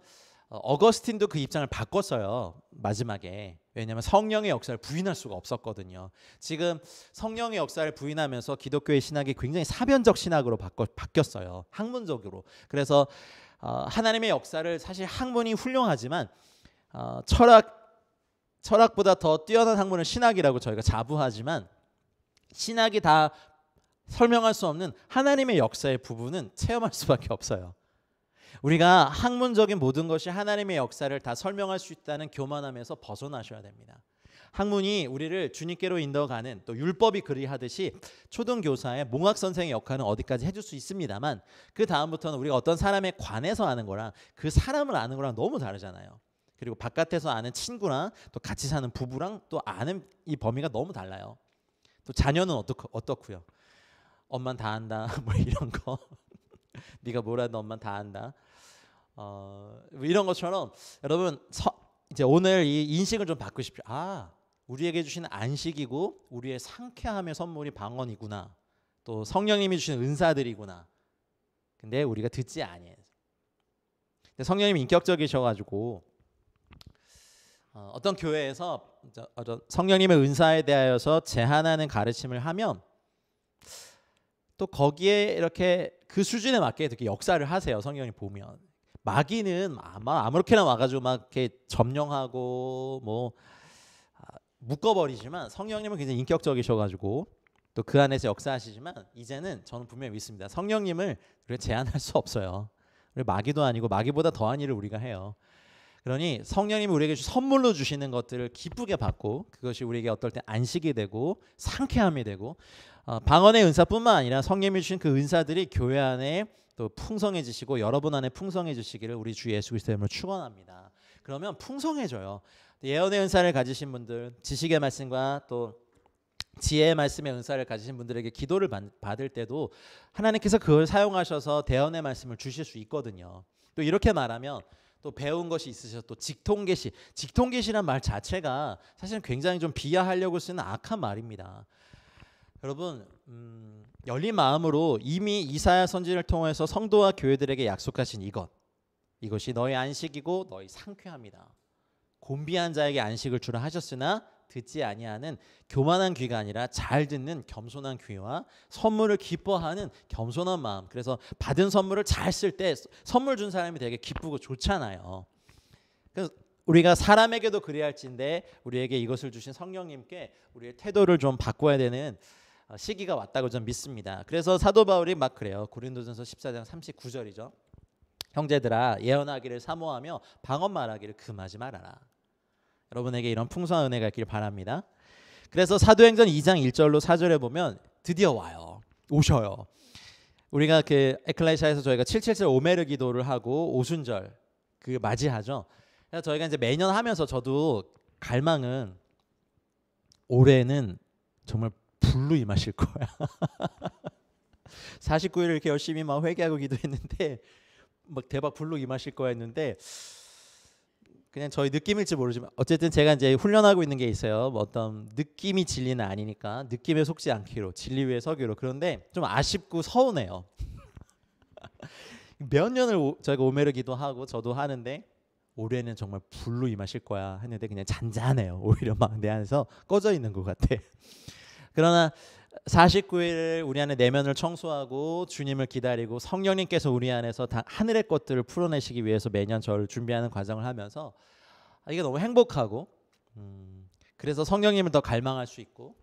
어거스틴도 그 입장을 바꿨어요. 마지막에. 왜냐하면 성령의 역사를 부인할 수가 없었거든요. 지금 성령의 역사를 부인하면서 기독교의 신학이 굉장히 사변적 신학으로 바뀌었어요. 학문적으로. 그래서 하나님의 역사를 사실 학문이 훌륭하지만 철학보다 더 뛰어난 학문은 신학이라고 저희가 자부하지만 신학이 다 설명할 수 없는 하나님의 역사의 부분은 체험할 수밖에 없어요. 우리가 학문적인 모든 것이 하나님의 역사를 다 설명할 수 있다는 교만함에서 벗어나셔야 됩니다. 학문이 우리를 주님께로 인도가는, 또 율법이 그리하듯이 초등교사의 몽학 선생의 역할은 어디까지 해줄 수 있습니다만 그 다음부터는 우리가 어떤 사람에 관해서 아는 거랑 그 사람을 아는 거랑 너무 다르잖아요. 그리고 바깥에서 아는 친구랑 또 같이 사는 부부랑 또 아는 이 범위가 너무 달라요. 또 자녀는 어떻고요? 엄마는 다 안다. 뭐 이런 거. 네가 뭘 하든 엄마는 다 안다. 이런 것처럼 여러분 이제 오늘 이 인식을 좀 바꾸십시오. 우리에게 주시는 안식이고 우리의 상쾌함의 선물이 방언이구나. 또 성령님이 주시는 은사들이구나. 근데 우리가 듣지 아니해요. 성령님이 인격적이셔가지고 어떤 교회에서 성령님의 은사에 대하여서 제한하는 가르침을 하면 또 거기에 이렇게 그 수준에 맞게 이렇게 역사를 하세요. 성령이 보면 마귀는 아마 아무렇게나 와가지고 막 이렇게 점령하고 뭐 묶어버리지만 성령님은 굉장히 인격적이셔가지고 또 그 안에서 역사하시지만 이제는 저는 분명히 믿습니다. 성령님을 우리가 제한할 수 없어요. 우리 마귀도 아니고 마귀보다 더한 일을 우리가 해요. 그러니 성령님이 우리에게 선물로 주시는 것들을 기쁘게 받고 그것이 우리에게 어떨 때 안식이 되고 상쾌함이 되고 방언의 은사뿐만 아니라 성령님이 주신 그 은사들이 교회 안에 또 풍성해지시고 여러분 안에 풍성해지시기를 우리 주 예수 그리스도의 이름으로 축원합니다. 그러면 풍성해져요. 예언의 은사를 가지신 분들, 지식의 말씀과 또 지혜의 말씀의 은사를 가지신 분들에게 기도를 받을 때도 하나님께서 그걸 사용하셔서 대언의 말씀을 주실 수 있거든요. 또 이렇게 말하면 또 배운 것이 있으셔서 또 직통계시란 말 자체가 사실은 굉장히 좀 비하하려고 쓰는 악한 말입니다. 여러분 열린 마음으로 이미 이사야 선지를 통해서 성도와 교회들에게 약속하신 이것이 너희 안식이고 너희 상쾌함이다. 곤비한 자에게 안식을 주라 하셨으나 듣지 아니하는 교만한 귀가 아니라 잘 듣는 겸손한 귀와 선물을 기뻐하는 겸손한 마음. 그래서 받은 선물을 잘 쓸 때 선물 준 사람이 되게 기쁘고 좋잖아요. 그래서 우리가 사람에게도 그래야 할진데 우리에게 이것을 주신 성령님께 우리의 태도를 좀 바꿔야 되는 시기가 왔다고 저는 믿습니다. 그래서 사도 바울이 막 그래요. 고린도전서 14장 39절이죠. 형제들아 예언하기를 사모하며 방언 말하기를 금하지 말아라. 여러분에게 이런 풍성한 은혜가 있기를 바랍니다. 그래서 사도행전 2장 1절로 4절에 보면 드디어 오셔요. 우리가 그 에클레시아에서 저희가 777 오메르 기도를 하고 오순절 그 맞이하죠. 그래서 저희가 이제 매년 하면서 저도 갈망은 올해는 정말 불로 임하실 거야. 49일 이렇게 열심히 막 회개하고 기도했는데 막 대박 불로 임하실 거야 했는데 그냥 저희 느낌일지 모르지만 어쨌든 제가 이제 훈련하고 있는 게 있어요. 뭐 어떤 느낌이 진리는 아니니까 느낌에 속지 않기로 진리 위에 서기로. 그런데 좀 아쉽고 서운해요. 몇 년을 저희가 오메르 기도하고 저도 하는데 올해는 정말 불로 임하실 거야 했는데 그냥 잔잔해요. 오히려 막 내 안에서 꺼져 있는 것 같아. 그러나 49일 우리 안에 내면을 청소하고 주님을 기다리고 성령님께서 우리 안에서 다 하늘의 것들을 풀어내시기 위해서 매년 저를 준비하는 과정을 하면서 이게 너무 행복하고 그래서 성령님을 더 갈망할 수 있고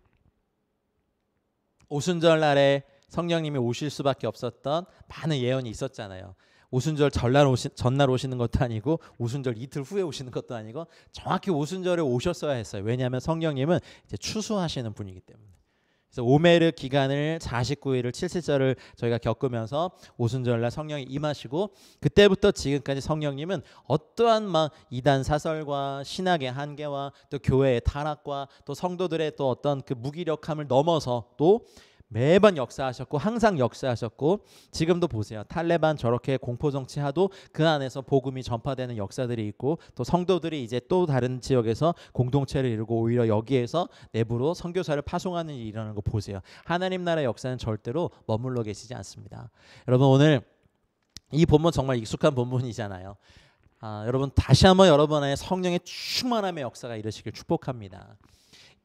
오순절 날에 성령님이 오실 수밖에 없었던 많은 예언이 있었잖아요. 오순절 전날 오시는 것도 아니고 오순절 이틀 후에 오시는 것도 아니고 정확히 오순절에 오셨어야 했어요. 왜냐하면 성령님은 이제 추수하시는 분이기 때문에. 그래서 오메르 기간을 49일을 7일절을 저희가 겪으면서 오순절날 성령이 임하시고 그때부터 지금까지 성령님은 어떠한 막 이단 사설과 신학의 한계와 또 교회의 타락과 또 성도들의 또 어떤 그 무기력함을 넘어서 또 매번 역사하셨고 항상 역사하셨고 지금도 보세요. 탈레반 저렇게 공포정치하도 그 안에서 복음이 전파되는 역사들이 있고 또 성도들이 이제 또 다른 지역에서 공동체를 이루고 오히려 여기에서 내부로 선교사를 파송하는 일이 일어나는 거 보세요. 하나님 나라의 역사는 절대로 머물러 계시지 않습니다. 여러분 오늘 이 본문 정말 익숙한 본문이잖아요. 여러분 다시 한번 여러분 안에 성령의 충만함의 역사가 이루시길 축복합니다.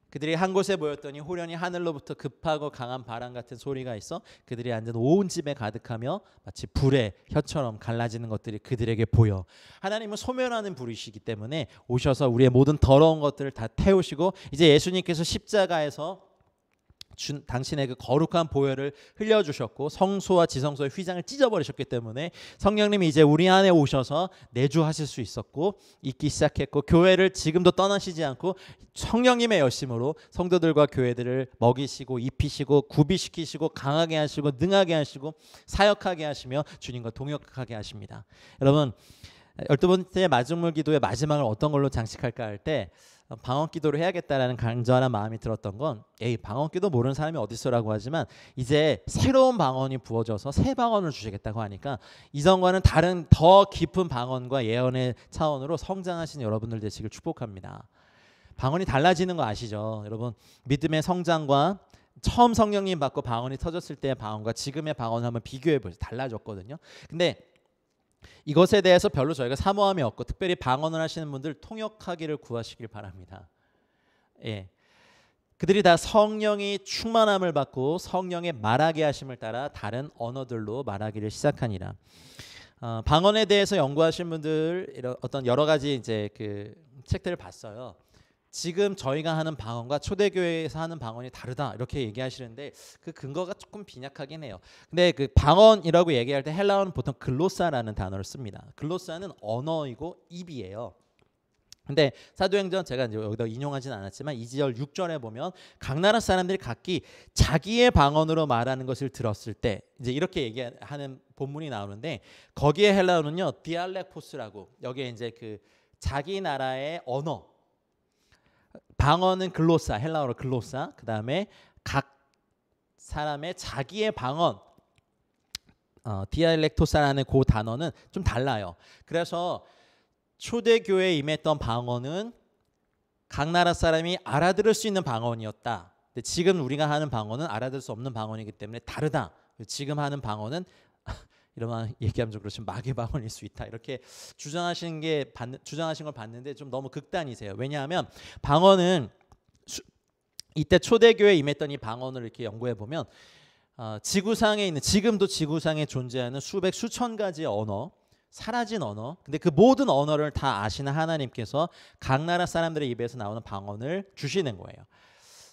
그들이 한 곳에 모였더니 호련히 하늘로부터 급하고 강한 바람 같은 소리가 있어 그들이 앉은 온 집에 가득하며 마치 불의 혀처럼 갈라지는 것들이 그들에게 보여. 하나님은 소멸하는 불이시기 때문에 오셔서 우리의 모든 더러운 것들을 다 태우시고 이제 예수님께서 십자가에서 당신의 그 거룩한 보혈을 흘려주셨고 성소와 지성소의 휘장을 찢어버리셨기 때문에 성령님이 이제 우리 안에 오셔서 내주하실 수 있었고 있기 시작했고 교회를 지금도 떠나시지 않고 성령님의 열심으로 성도들과 교회들을 먹이시고 입히시고 구비시키시고 강하게 하시고 능하게 하시고 사역하게 하시며 주님과 동역하게 하십니다. 여러분 12번째 마중물 기도의 마지막을 어떤 걸로 장식할까 할 때 방언 기도를 해야겠다라는 간절한 마음이 들었던 건 방언 기도 모르는 사람이 어디 있어라고 하지만 이제 새로운 방언이 부어져서 새 방언을 주시겠다고 하니까 이전과는 다른 더 깊은 방언과 예언의 차원으로 성장하신 여러분들 되시길 축복합니다. 방언이 달라지는 거 아시죠? 여러분 믿음의 성장과 처음 성령님 받고 방언이 터졌을 때의 방언과 지금의 방언을 한번 비교해 보세요. 달라졌거든요. 근데 이것에 대해서 별로 저희가 사모함이 없고 특별히 방언을 하시는 분들 통역하기를 구하시길 바랍니다. 그들이 다 성령이 충만함을 받고 성령의 말하게 하심을 따라 다른 언어들로 말하기를 시작하니라. 방언에 대해서 연구하신 분들 어떤 여러 가지 이제 그 책들을 봤어요. 지금 저희가 하는 방언과 초대교회에서 하는 방언이 다르다 이렇게 얘기하시는데 그 근거가 조금 빈약하긴 해요. 근데 그 방언이라고 얘기할 때 헬라어는 보통 글로사라는 단어를 씁니다. 글로사는 언어이고 입이에요. 근데 사도행전 제가 이제 여기다 인용하진 않았지만 2절 6절에 보면 각 나라 사람들이 각기 자기의 방언으로 말하는 것을 들었을 때 이제 이렇게 얘기하는 본문이 나오는데 거기에 헬라어는요 디알렉포스라고 여기에 이제 그 자기 나라의 언어 방언은 글로사 헬라어로 글로사 그다음에 각 사람의 자기의 방언 디알렉토사라는 그 단어는 좀 달라요. 그래서 초대교회에 임했던 방언은 각 나라 사람이 알아들을 수 있는 방언이었다. 근데 지금 우리가 하는 방언은 알아들을 수 없는 방언이기 때문에 다르다. 지금 하는 방언은 이런 얘기하면 좀 그렇지만 마귀 방언일 수 있다. 이렇게 주장하신 걸 봤는데 좀 너무 극단이세요. 왜냐하면 방언은 이때 초대교회에 임했던 이 방언을 이렇게 연구해 보면 지구상에 있는 지금도 지구상에 존재하는 수백 수천 가지의 언어 사라진 언어 근데 그 모든 언어를 다 아시는 하나님께서 각 나라 사람들의 입에서 나오는 방언을 주시는 거예요.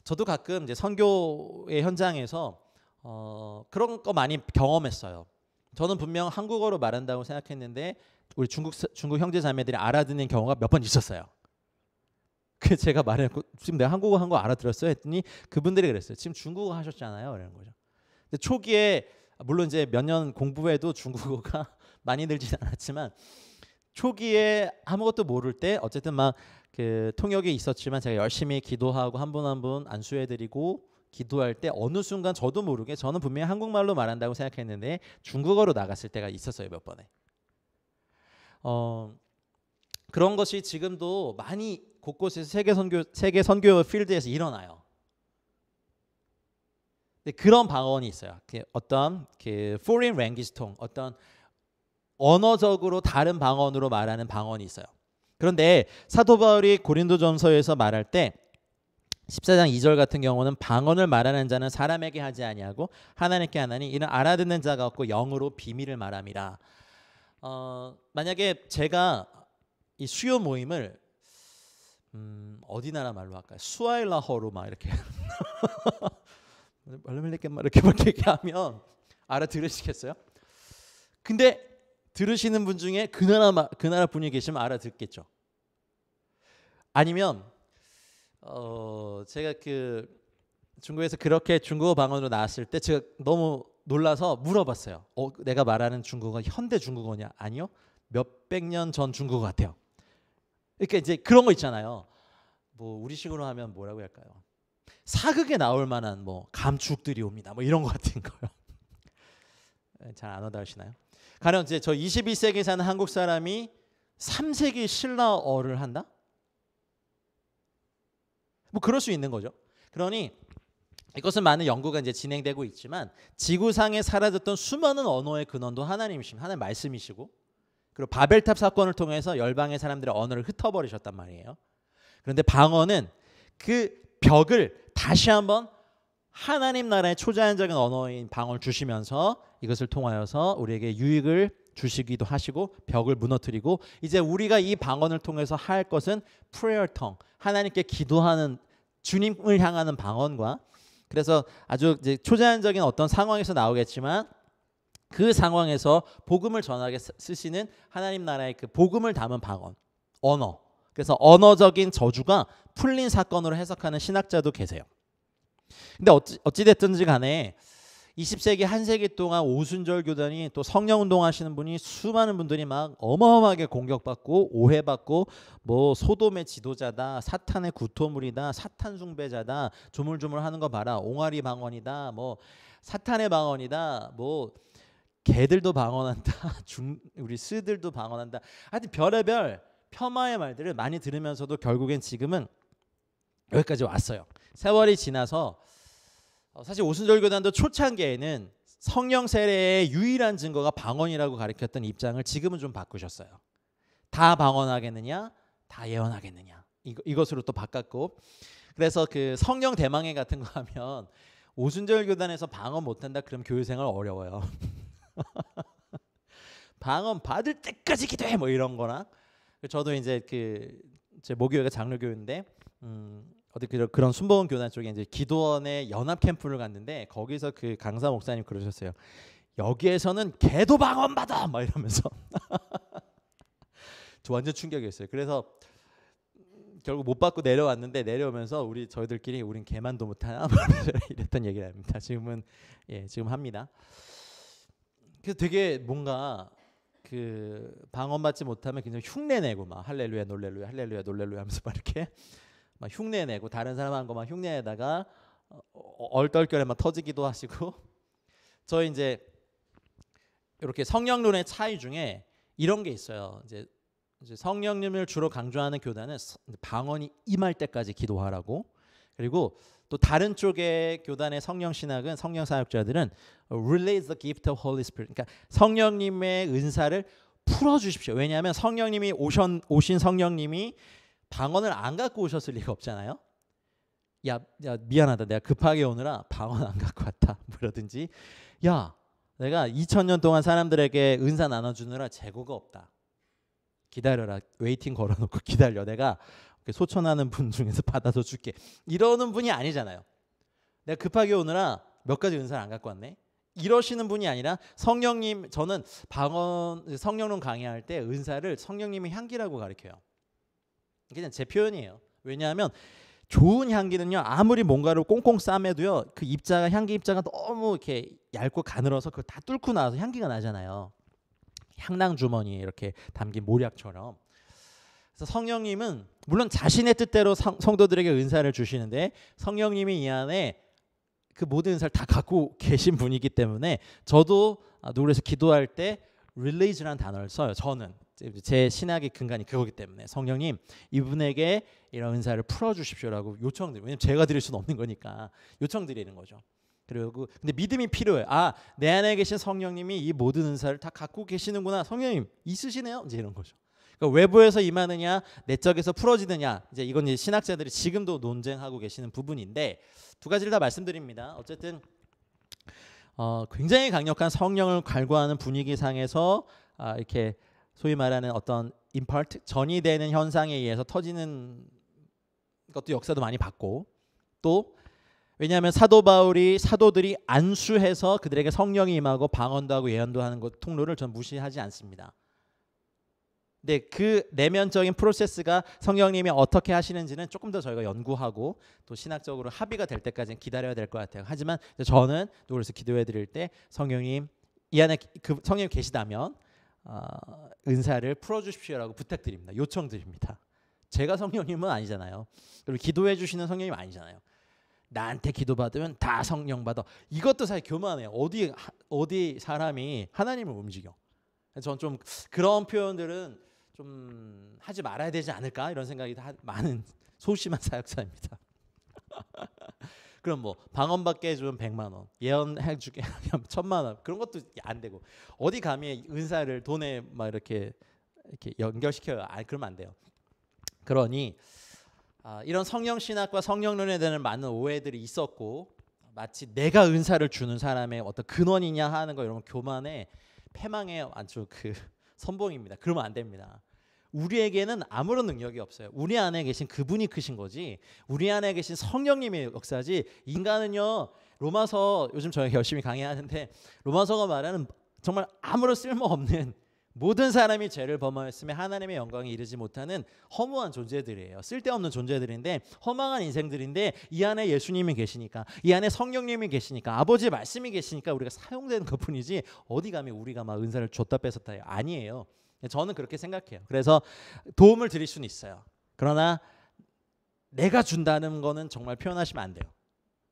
저도 가끔 이제 선교의 현장에서 그런 거 많이 경험했어요. 저는 분명 한국어로 말한다고 생각했는데 우리 중국 형제 자매들이 알아듣는 경우가 몇 번 있었어요. 그 제가 말했고 지금 내가 한국어 한 거 알아들었어요 했더니 그분들이 그랬어요. 지금 중국어 하셨잖아요. 이런 거죠. 근데 초기에 물론 이제 몇 년 공부해도 중국어가 많이 늘지는 않았지만 초기에 아무것도 모를 때 어쨌든 막 그 통역이 있었지만 제가 열심히 기도하고 한 분 한 분 안수해드리고 기도할 때 어느 순간 저도 모르게 저는 분명히 한국말로 말한다고 생각했는데 중국어로 나갔을 때가 있었어요. 몇 번에. 그런 것이 지금도 많이 곳곳에서 세계 선교 필드에서 일어나요. 근데 그런 방언이 있어요. 어떤 그 foreign language 통 어떤 언어적으로 다른 방언으로 말하는 방언이 있어요. 그런데 사도 바울이 고린도전서에서 말할 때 14장 2절 같은 경우는 방언을 말하는 자는 사람에게 하지 아니하고 하나님께 하나니 이는 알아듣는 자가 없고 영으로 비밀을 말함이라. 만약에 제가 이 수요 모임을 어디 나라 말로 할까요? 수아일라어로 막 이렇게 이렇게 얘기하면 알아들으시겠어요? 근데 들으시는 분 중에 그 나라 분이 계시면 알아듣겠죠. 아니면 제가 그 중국에서 그렇게 중국어 방언으로 나왔을 때 제가 너무 놀라서 물어봤어요. 내가 말하는 중국어가 현대 중국어냐? 아니요. 몇백 년 전 중국어 같아요. 그러니까 이제 그런 거 있잖아요. 뭐 우리식으로 하면 뭐라고 할까요? 사극에 나올 만한 뭐 감축들이 옵니다. 뭐 이런 거 같은 거요. 잘 안 와닿으시나요? 가령 이제 저 21세기에 사는 한국 사람이 3세기 신라어를 한다? 뭐 그럴 수 있는 거죠. 그러니 이것은 많은 연구가 이제 진행되고 있지만 지구상에 사라졌던 수많은 언어의 근원도 하나님 말씀이시고 그리고 바벨탑 사건을 통해서 열방의 사람들의 언어를 흩어버리셨단 말이에요. 그런데 방언은 그 벽을 다시 한번 하나님 나라의 초자연적인 언어인 방언을 주시면서 이것을 통하여서 우리에게 유익을 주시기도 하시고 벽을 무너뜨리고 이제 우리가 이 방언을 통해서 할 것은 prayer tongue 하나님께 기도하는 주님을 향하는 방언과 그래서 아주 이제 초자연적인 어떤 상황에서 나오겠지만 그 상황에서 복음을 전하게 쓰시는 하나님 나라의 그 복음을 담은 방언 언어 그래서 언어적인 저주가 풀린 사건으로 해석하는 신학자도 계세요. 근데 어찌됐든지 간에 20세기 한 세기 동안 오순절 교단이 또 성령 운동하시는 분이 수많은 분들이 막 어마어마하게 공격받고 오해받고 뭐 소돔의 지도자다 사탄의 구토물이다 사탄 숭배자다 조물조물하는 거 봐라 옹알이 방언이다 뭐 사탄의 방언이다 뭐 개들도 방언한다 우리 스들도 방언한다 하여튼 별의별 폄하의 말들을 많이 들으면서도 결국엔 지금은 여기까지 왔어요. 세월이 지나서 사실 오순절 교단도 초창기에는 성령 세례의 유일한 증거가 방언이라고 가르쳤던 입장을 지금은 좀 바꾸셨어요. 다 방언하겠느냐, 다 예언하겠느냐 이것으로 또 바꿨고 그래서 그 성령 대망회 같은 거 하면 오순절 교단에서 방언 못한다 그럼 교회생활 어려워요. 방언 받을 때까지 기도해 뭐 이런 거나 저도 이제 제 모교회가 장로교회인데 어디 그런 순복음 교단 쪽에 이제 기도원의 연합 캠프를 갔는데 거기서 그 강사 목사님 그러셨어요. 여기에서는 개도 방언 받아 막 이러면서 저 완전 충격이었어요. 그래서 결국 못 받고 내려왔는데 내려오면서 저희들끼리 우린 개만도 못하나 이랬던 얘기를 합니다. 지금은 지금 합니다. 그래서 되게 뭔가 그 방언받지 못하면 굉장히 흉내내고 막 할렐루야 놀렐루야 할렐루야 놀렐루야 하면서 막 이렇게 막 흉내내고 다른 사람 한 거만 흉내내다가 얼떨결에 막 터지기도 하시고 저희 이제 이렇게 성령론의 차이 중에 이런 게 있어요. 이제 성령님을 주로 강조하는 교단은 방언이 임할 때까지 기도하라고, 그리고 또 다른 쪽의 교단의 성령 신학은 성령 사역자들은 release the gift of Holy Spirit, 그러니까 성령님의 은사를 풀어 주십시오. 왜냐하면 성령님이 오신 성령님이 방언을 안 갖고 오셨을 리가 없잖아요. 야 미안하다, 내가 급하게 오느라 방언 안 갖고 왔다 뭐라든지, 야 내가 2000년 동안 사람들에게 은사 나눠주느라 재고가 없다, 기다려라, 웨이팅 걸어놓고 기다려, 내가 소천하는 분 중에서 받아서 줄게, 이러는 분이 아니잖아요. 내가 급하게 오느라 몇 가지 은사를 안 갖고 왔네, 이러시는 분이 아니라 성령님, 저는 성령론 강의할 때 은사를 성령님의 향기라고 가르쳐요. 그냥 제 표현이에요. 왜냐하면 좋은 향기는요, 아무리 뭔가를 꽁꽁 싸매도요, 그 향기 입자가 너무 이렇게 얇고 가늘어서 그걸 다 뚫고 나와서 향기가 나잖아요. 향낭 주머니에 이렇게 담긴 모략처럼. 그래서 성령님은 물론 자신의 뜻대로 성도들에게 은사를 주시는데 성령님이 이 안에 그 모든 은사를 다 갖고 계신 분이기 때문에 저도 누구에서 기도할 때 release라는 단어를 써요. 저는 제 신학의 근간이 그거기 때문에 성령님 이분에게 이런 은사를 풀어주십시오라고 요청드려요. 왜냐면 제가 드릴 수는 없는 거니까 요청드리는 거죠. 그리고 근데 믿음이 필요해요. 내 안에 계신 성령님이 이 모든 은사를 다 갖고 계시는구나, 성령님 있으시네요, 이제 이런 거죠. 그러니까 외부에서 임하느냐 내적에서 풀어지느냐, 이제 이건 이제 신학자들이 지금도 논쟁하고 계시는 부분인데 두 가지를 다 말씀드립니다. 어쨌든 굉장히 강력한 성령을 갈구하는 분위기 상에서 이렇게 소위 말하는 어떤 임파트, 전이 되는 현상에 의해서 터지는 것도 역사도 많이 봤고, 또 왜냐하면 사도 바울이 사도들이 안수해서 그들에게 성령이 임하고 방언도 하고 예언도 하는 것 통로를 전 무시하지 않습니다. 근데 그 내면적인 프로세스가 성령님이 어떻게 하시는지는 조금 더 저희가 연구하고 또 신학적으로 합의가 될 때까지는 기다려야 될 것 같아요. 하지만 저는 누구로서 기도해 드릴 때 성령님 이 안에 그 성령님 계시다면 은사를 풀어주십시오라고 부탁드립니다. 요청드립니다. 제가 성령님은 아니잖아요. 그리고 기도해 주시는 성령님 아니잖아요. 나한테 기도받으면 다 성령 받아. 이것도 사실 교만해요. 어디 사람이 하나님을 움직여. 저는 좀 그런 표현들은 좀 하지 말아야 되지 않을까 이런 생각이 많은 소심한 사역자입니다. 그럼 뭐 방언받게 해주면 100만 원, 예언해주게 하면 1000만 원, 그런 것도 안 되고 어디 감히 은사를 돈에 막 이렇게 연결시켜요. 그러면 안 돼요. 그러니 이런 성령 신학과 성령론에 대한 많은 오해들이 있었고, 마치 내가 은사를 주는 사람의 어떤 근원이냐 하는 거, 이런 교만의 패망의 아주 그 선봉입니다. 그러면 안 됩니다. 우리에게는 아무런 능력이 없어요. 우리 안에 계신 그분이 크신 거지, 우리 안에 계신 성령님의 역사지. 인간은요, 로마서 요즘 저희가 열심히 강의하는데 로마서가 말하는 정말 아무런 쓸모없는, 모든 사람이 죄를 범하였으며 하나님의 영광에 이르지 못하는 허무한 존재들이에요. 쓸데없는 존재들인데, 허망한 인생들인데, 이 안에 예수님이 계시니까, 이 안에 성령님이 계시니까, 아버지의 말씀이 계시니까 우리가 사용되는 것뿐이지 어디 가면 우리가 막 은사를 줬다 뺏었다 아니에요. 저는 그렇게 생각해요. 그래서 도움을 드릴 수는 있어요. 그러나 내가 준다는 거는 정말 표현하시면 안 돼요.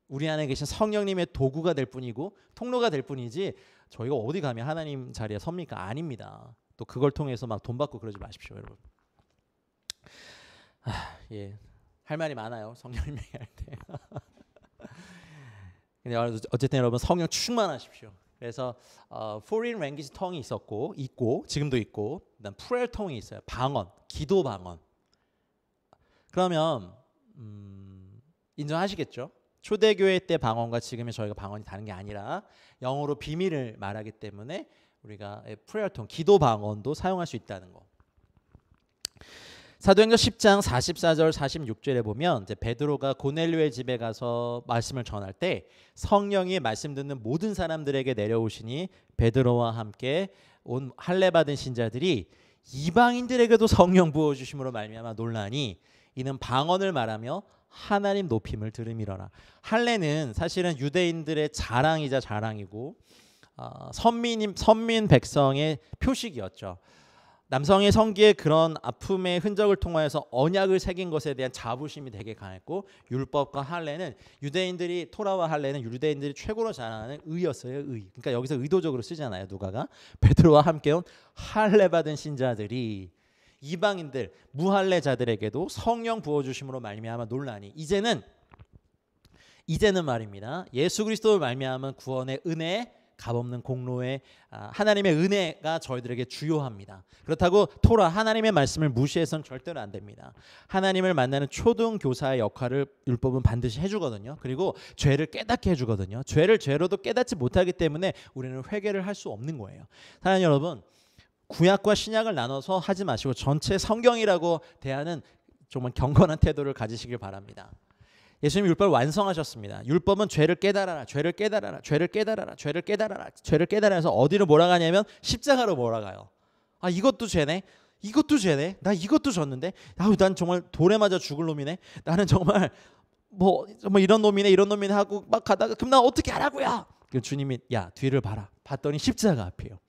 우리 안에 계신 성령님의 도구가 될 뿐이고 통로가 될 뿐이지 저희가 어디 가면 하나님 자리에 섭니까? 아닙니다. 또 그걸 통해서 막 돈 받고 그러지 마십시오, 여러분. 예, 할 말이 많아요, 성령님 얘기할 때. 근데 어쨌든 여러분 성령 충만하십시오. 그래서 foreign language tongue이 있고 지금도 있고, 그다음 prayer tongue이 있어요. 방언, 기도 방언. 그러면 인정하시겠죠? 초대교회 때 방언과 지금의 저희가 방언이 다른 게 아니라 영어로 비밀을 말하기 때문에 우리가 prayer tongue, 기도 방언도 사용할 수 있다는 거. 사도행전 10장 44절 46절에 보면 이제 베드로가 고넬료의 집에 가서 말씀을 전할 때 성령이 말씀 듣는 모든 사람들에게 내려오시니 베드로와 함께 온 할례 받은 신자들이 이방인들에게도 성령 부어 주심으로 말미암아 놀라니 이는 방언을 말하며 하나님 높임을 들음이러라. 할례는 사실은 유대인들의 자랑이자 자랑이고 선민 백성의 표식이었죠. 남성의 성기에 그런 아픔의 흔적을 통하여서 언약을 새긴 것에 대한 자부심이 되게 강했고, 율법과 할례는 유대인들이 토라와 할례는 유대인들이 최고로 자랑하는 의였어요. 의. 그러니까 여기서 의도적으로 쓰잖아요. 누가가 베드로와 함께 온 할례 받은 신자들이 이방인들 무할례자들에게도 성령 부어 주심으로 말미암아 논란이 이제는 말입니다. 예수 그리스도를 말미암은 구원의 은혜, 값없는 공로의 하나님의 은혜가 저희들에게 주요합니다. 그렇다고 토라 하나님의 말씀을 무시해서는 절대로 안 됩니다. 하나님을 만나는 초등 교사의 역할을 율법은 반드시 해주거든요. 그리고 죄를 깨닫게 해주거든요. 죄를 죄로도 깨닫지 못하기 때문에 우리는 회개를 할 수 없는 거예요. 사랑하는 여러분, 구약과 신약을 나눠서 하지 마시고 전체 성경이라고 대하는 정말 경건한 태도를 가지시길 바랍니다. 예수님 율법을 완성하셨습니다. 율법은 죄를 깨달아라, 죄를 깨달아라, 죄를 깨달아라, 죄를 깨달아라, 죄를 깨달아라 해서 어디로 몰아가냐면 십자가로 몰아가요. 아, 이것도 죄네, 이것도 죄네, 나 이것도 졌는데, 난 정말 돌에 맞아 죽을 놈이네, 나는 정말 이런 놈이네, 이런 놈이네 하고 막 가다가 그럼 나 어떻게 하라고요? 주님이 야 뒤를 봐라. 봤더니 십자가 앞이에요.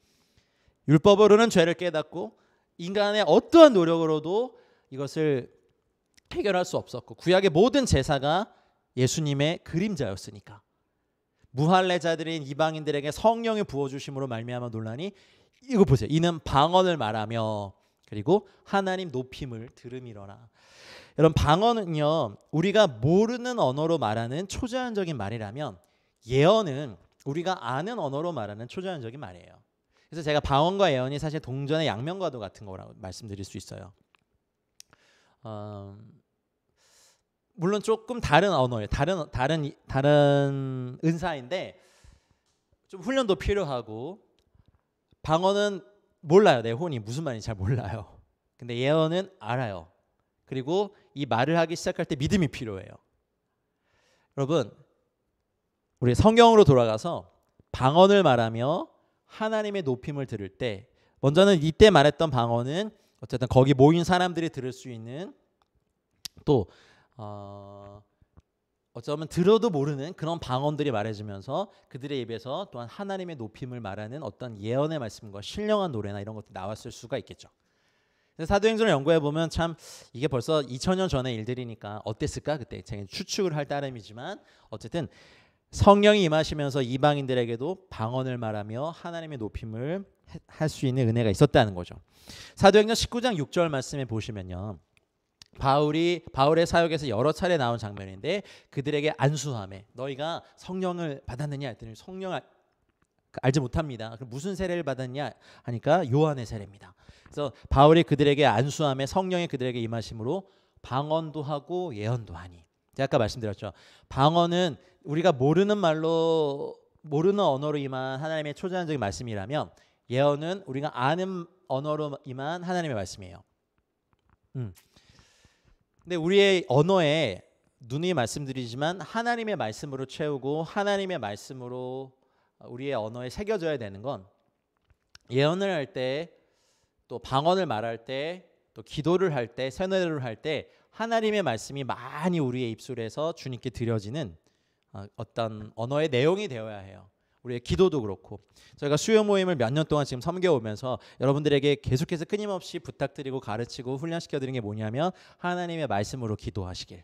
율법으로는 죄를 깨닫고 인간의 어떠한 노력으로도 이것을 해결할 수 없었고, 구약의 모든 제사가 예수님의 그림자였으니까 무할례자들인 이방인들에게 성령의 부어주심으로 말미암아 논란이, 이거 보세요. 이는 방언을 말하며 그리고 하나님 높임을 들음이러라. 여러분, 방언은요 우리가 모르는 언어로 말하는 초자연적인 말이라면, 예언은 우리가 아는 언어로 말하는 초자연적인 말이에요. 그래서 제가 방언과 예언이 사실 동전의 양면과도 같은 거라고 말씀드릴 수 있어요. 물론 조금 다른 언어예요. 다른 은사인데 좀 훈련도 필요하고, 방언은 몰라요. 내 혼이 무슨 말인지 잘 몰라요. 근데 예언은 알아요. 그리고 이 말을 하기 시작할 때 믿음이 필요해요. 여러분, 우리 성경으로 돌아가서 방언을 말하며 하나님의 높임을 들을 때, 먼저는 이때 말했던 방언은 어쨌든 거기 모인 사람들이 들을 수 있는, 또 어쩌면 들어도 모르는 그런 방언들이 말해지면서 그들의 입에서 또한 하나님의 높임을 말하는 어떤 예언의 말씀과 신령한 노래나 이런 것들이 나왔을 수가 있겠죠. 사도행전을 연구해 보면 참 이게 벌써 2000년 전의 일들이니까 어땠을까 그때 제가 추측을 할 따름이지만, 어쨌든 성령이 임하시면서 이방인들에게도 방언을 말하며 하나님의 높임을 할 수 있는 은혜가 있었다는 거죠. 사도행전 19장 6절 말씀에 보시면요, 바울의 사역에서 여러 차례 나온 장면인데, 그들에게 안수하매 너희가 성령을 받았느냐 했더니 성령을 알지 못합니다. 그럼 무슨 세례를 받았냐 하니까 요한의 세례입니다. 그래서 바울이 그들에게 안수하매 성령이 그들에게 임하심으로 방언도 하고 예언도 하니. 제가 아까 말씀드렸죠. 방언은 우리가 모르는 말로, 모르는 언어로 임한 하나님의 초자연적인 말씀이라면, 예언은 우리가 아는 언어로 임한 하나님의 말씀이에요. 근데 우리의 언어에 누누이 말씀드리지만 하나님의 말씀으로 채우고 하나님의 말씀으로 우리의 언어에 새겨져야 되는 건, 예언을 할 때, 또 방언을 말할 때, 또 기도를 할 때, 세뇌를 할 때 하나님의 말씀이 많이 우리의 입술에서 주님께 드려지는 어떤 언어의 내용이 되어야 해요. 우리의 기도도 그렇고, 저희가 수요 모임을 몇 년 동안 지금 섬겨오면서 여러분들에게 계속해서 끊임없이 부탁드리고 가르치고 훈련시켜드리는 게 뭐냐면, 하나님의 말씀으로 기도하시길.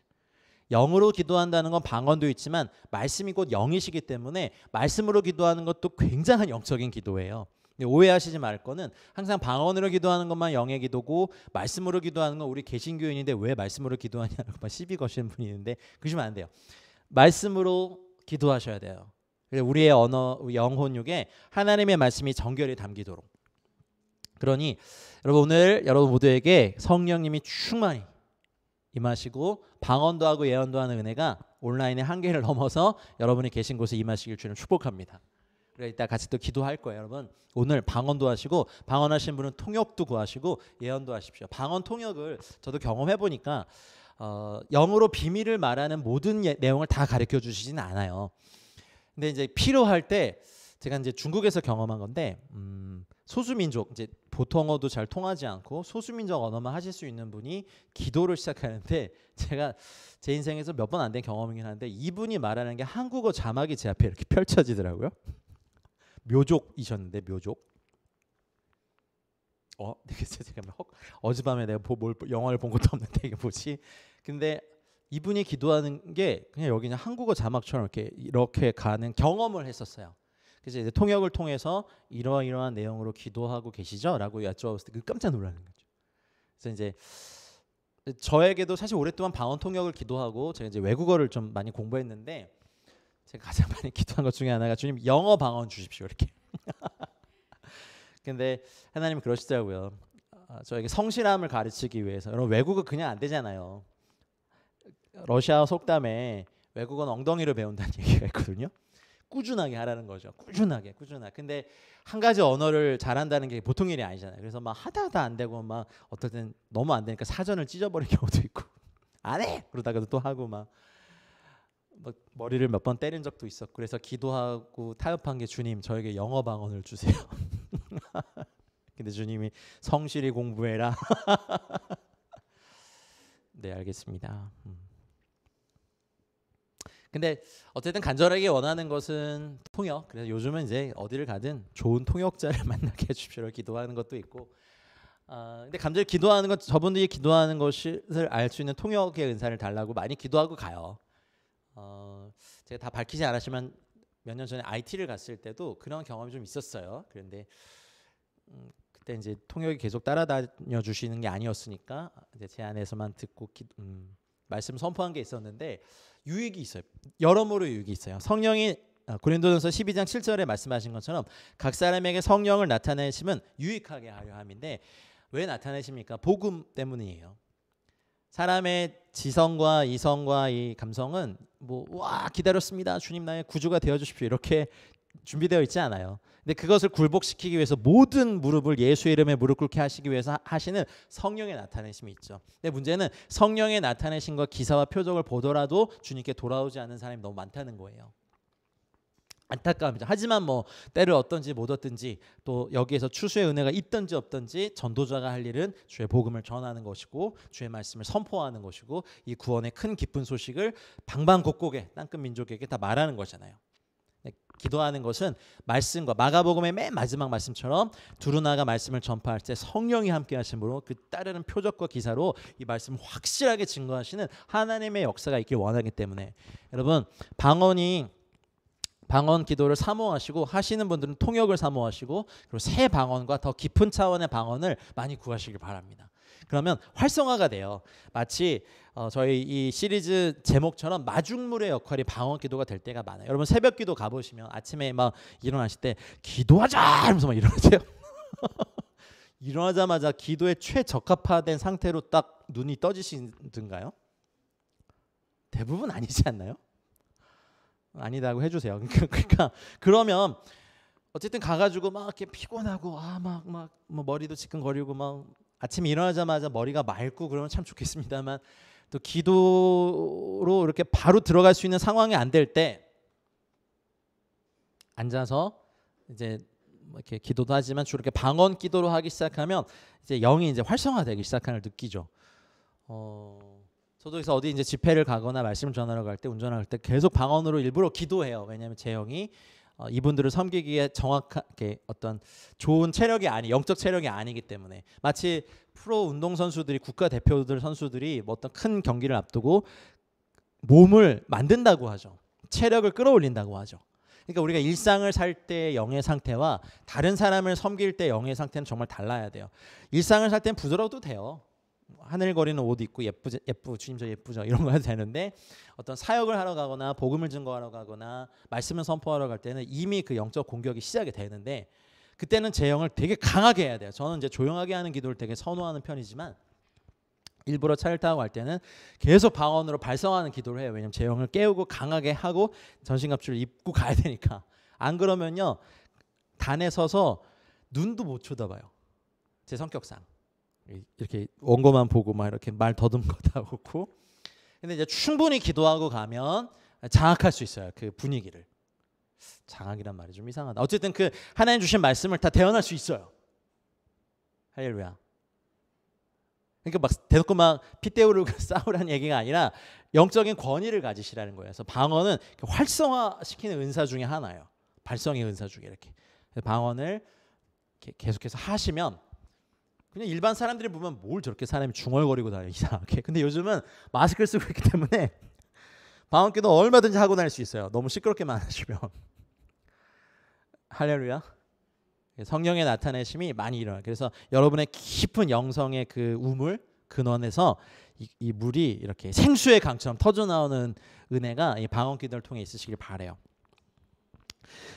영으로 기도한다는 건 방언도 있지만 말씀이 곧 영이시기 때문에 말씀으로 기도하는 것도 굉장한 영적인 기도예요. 오해하시지 말 거는, 항상 방언으로 기도하는 것만 영의 기도고 말씀으로 기도하는 건 우리 개신교인인데 왜 말씀으로 기도하냐고 시비 거시는 분이 있는데, 그러시면 안 돼요. 말씀으로 기도하셔야 돼요. 우리의 언어, 영혼육에 하나님의 말씀이 정결히 담기도록. 그러니 여러분, 오늘 여러분 모두에게 성령님이 충만히 임하시고 방언도 하고 예언도 하는 은혜가 온라인의 한계를 넘어서 여러분이 계신 곳에 임하시길 주님 축복합니다. 그래, 이따 같이 또 기도할 거예요. 여러분, 오늘 방언도 하시고, 방언하신 분은 통역도 구하시고 예언도 하십시오. 방언 통역을 저도 경험해 보니까 영으로 비밀을 말하는 모든 내용을 다 가르쳐 주시지는 않아요. 근데 이제 필요할 때, 제가 이제 중국에서 경험한 건데, 소수민족 이제 보통어도 잘 통하지 않고 소수민족 언어만 하실 수 있는 분이 기도를 시작하는데 제가 제 인생에서 몇 번 안 된 경험이긴 한데 이분이 말하는 게 한국어 자막이 제 앞에 이렇게 펼쳐지더라고요. 묘족이셨는데 묘족. 제가 어젯밤에 내가 영화를 본 것도 없는데 이게 뭐지? 근데 이분이 기도하는 게 그냥 여기 그냥 한국어 자막처럼 이렇게 가는 경험을 했었어요. 그래서 이제 통역을 통해서 이러이러한 내용으로 기도하고 계시죠?라고 여쭤봤을 때 깜짝 놀라는 거죠. 그래서 이제 저에게도 사실 오랫동안 방언 통역을 기도하고 제가 이제 외국어를 좀 많이 공부했는데 제가 가장 많이 기도한 것 중에 하나가 주님 영어 방언 주십시오 이렇게. 근데 하나님은 그러시더라고요. 저에게 성실함을 가르치기 위해서. 여러분 외국어 그냥 안 되잖아요. 러시아 속담에 외국어는 엉덩이로 배운다는 얘기가 있거든요. 꾸준하게 하라는 거죠. 꾸준하게. 근데 한 가지 언어를 잘한다는 게 보통 일이 아니잖아요. 그래서 막 하다 안 되고 막 어떨 땐 너무 안 되니까 사전을 찢어버린 경우도 있고 안 해! 그러다가도 또 하고 막 머리를 몇 번 때린 적도 있었고 그래서 기도하고 타협한 게 주님 저에게 영어 방언을 주세요. 근데 주님이 성실히 공부해라. 네 알겠습니다. 근데 어쨌든 간절하게 원하는 것은 통역. 그래서 요즘은 이제 어디를 가든 좋은 통역자를 만나게 해주십시오 기도하는 것도 있고. 근데 간절히 기도하는 것 저분들이 기도하는 것을 알 수 있는 통역의 은사를 달라고 많이 기도하고 가요. 제가 다 밝히지 않았지만 몇 년 전에 IT를 갔을 때도 그런 경험이 좀 있었어요. 그런데 그때 이제 통역이 계속 따라다녀 주시는 게 아니었으니까 이제 제 안에서만 듣고 말씀 선포한 게 있었는데 유익이 있어요. 여러모로 유익이 있어요. 성령이 고린도전서 12장 7절에 말씀하신 것처럼 각 사람에게 성령을 나타내심은 유익하게 하려 함인데 왜 나타내십니까? 복음 때문이에요. 사람의 지성과 이성과 이 감성은 와 기다렸습니다. 주님 나의 구주가 되어 주십시오. 이렇게 준비되어 있지 않아요. 근데 그것을 굴복시키기 위해서 모든 무릎을 예수의 이름에 무릎 꿇게 하시기 위해서 하시는 성령의 나타내심이 있죠. 근데 문제는 성령의 나타내심과 기사와 표적을 보더라도 주님께 돌아오지 않는 사람이 너무 많다는 거예요. 안타까움이죠. 하지만 때를 얻든지 못 얻든지 또 여기에서 추수의 은혜가 있든지 없든지 전도자가 할 일은 주의 복음을 전하는 것이고 주의 말씀을 선포하는 것이고 이 구원의 큰 기쁜 소식을 방방곡곡에 땅끝 민족에게 다 말하는 거잖아요. 기도하는 것은 말씀과 마가복음의 맨 마지막 말씀처럼 두루나가 말씀을 전파할 때 성령이 함께 하심으로 그 따르는 표적과 기사로 이 말씀을 확실하게 증거하시는 하나님의 역사가 있길 원하기 때문에 여러분 방언 기도를 사모하시고 하시는 분들은 통역을 사모하시고 그리고 새 방언과 더 깊은 차원의 방언을 많이 구하시길 바랍니다. 그러면 활성화가 돼요. 마치 저희 이 시리즈 제목처럼 마중물의 역할이 방언 기도가 될 때가 많아요. 여러분 새벽 기도 가보시면 아침에 막 일어나실 때 기도하자 하면서 막 일어나세요. 일어나자마자 기도에 최적합화된 상태로 딱 눈이 떠지시든가요? 대부분 아니지 않나요? 아니다고 해주세요. 그러니까 그러면 어쨌든 가가지고 막 이렇게 피곤하고 막 머리도 지끈거리고 막 아침에 일어나자마자 머리가 맑고 그러면 참 좋겠습니다만 또 기도로 이렇게 바로 들어갈 수 있는 상황이 안 될 때 앉아서 이제 이렇게 기도도 하지만 주로 이렇게 방언 기도로 하기 시작하면 이제 영이 이제 활성화되기 시작하는 걸 느끼죠. 저도 그래서 어디 이제 집회를 가거나 말씀을 전하러 갈 때 운전할 때 계속 방언으로 일부러 기도해요. 왜냐하면 제 영이 이분들을 섬기기에 정확하게 어떤 좋은 체력이 영적 체력이 아니기 때문에 마치 프로 운동 선수들이 국가대표들 선수들이 어떤 큰 경기를 앞두고 몸을 만든다고 하죠. 체력을 끌어올린다고 하죠. 그러니까 우리가 일상을 살 때 영의 상태와 다른 사람을 섬길 때 영의 상태는 정말 달라야 돼요. 일상을 살 때는 부드러워도 돼요. 하늘거리는 옷 입고 주님 저 예쁘죠 이런 거 해도 되는데 어떤 사역을 하러 가거나 복음을 증거하러 가거나 말씀을 선포하러 갈 때는 이미 그 영적 공격이 시작이 되는데 그때는 제 영을 되게 강하게 해야 돼요. 저는 이제 조용하게 하는 기도를 되게 선호하는 편이지만 일부러 차를 타고 갈 때는 계속 방언으로 발성하는 기도를 해요. 왜냐면 제 영을 깨우고 강하게 하고 전신갑주를 입고 가야 되니까. 안 그러면요 단에 서서 눈도 못 쳐다봐요. 제 성격상. 이렇게 원고만 보고 막 이렇게 말 더듬고 다 오고. 근데 이제 충분히 기도하고 가면 장악할 수 있어요. 그 분위기를. 장악이란 말이 좀 이상하다. 어쨌든 그 하나님 주신 말씀을 다 대언할 수 있어요. 할렐루야. 그러니까 막 대놓고 막 핏대 오르고 싸우라는 얘기가 아니라 영적인 권위를 가지시라는 거예요. 그래서 방언은 활성화시키는 은사 중에 하나예요. 발성의 은사 중에 이렇게 방언을 계속해서 하시면 그냥 일반 사람들이 보면 뭘 저렇게 사람이 중얼거리고 다녀 이상하게. 근데 요즘은 마스크를 쓰고 있기 때문에 방언기도 얼마든지 하고 다닐 수 있어요. 너무 시끄럽게만 하시면. 할렐루야. 성령의 나타내심이 많이 일어나요. 그래서 여러분의 깊은 영성의 그 우물 근원에서 이 물이 이렇게 생수의 강처럼 터져나오는 은혜가 이 방언기도를 통해 있으시길 바라요.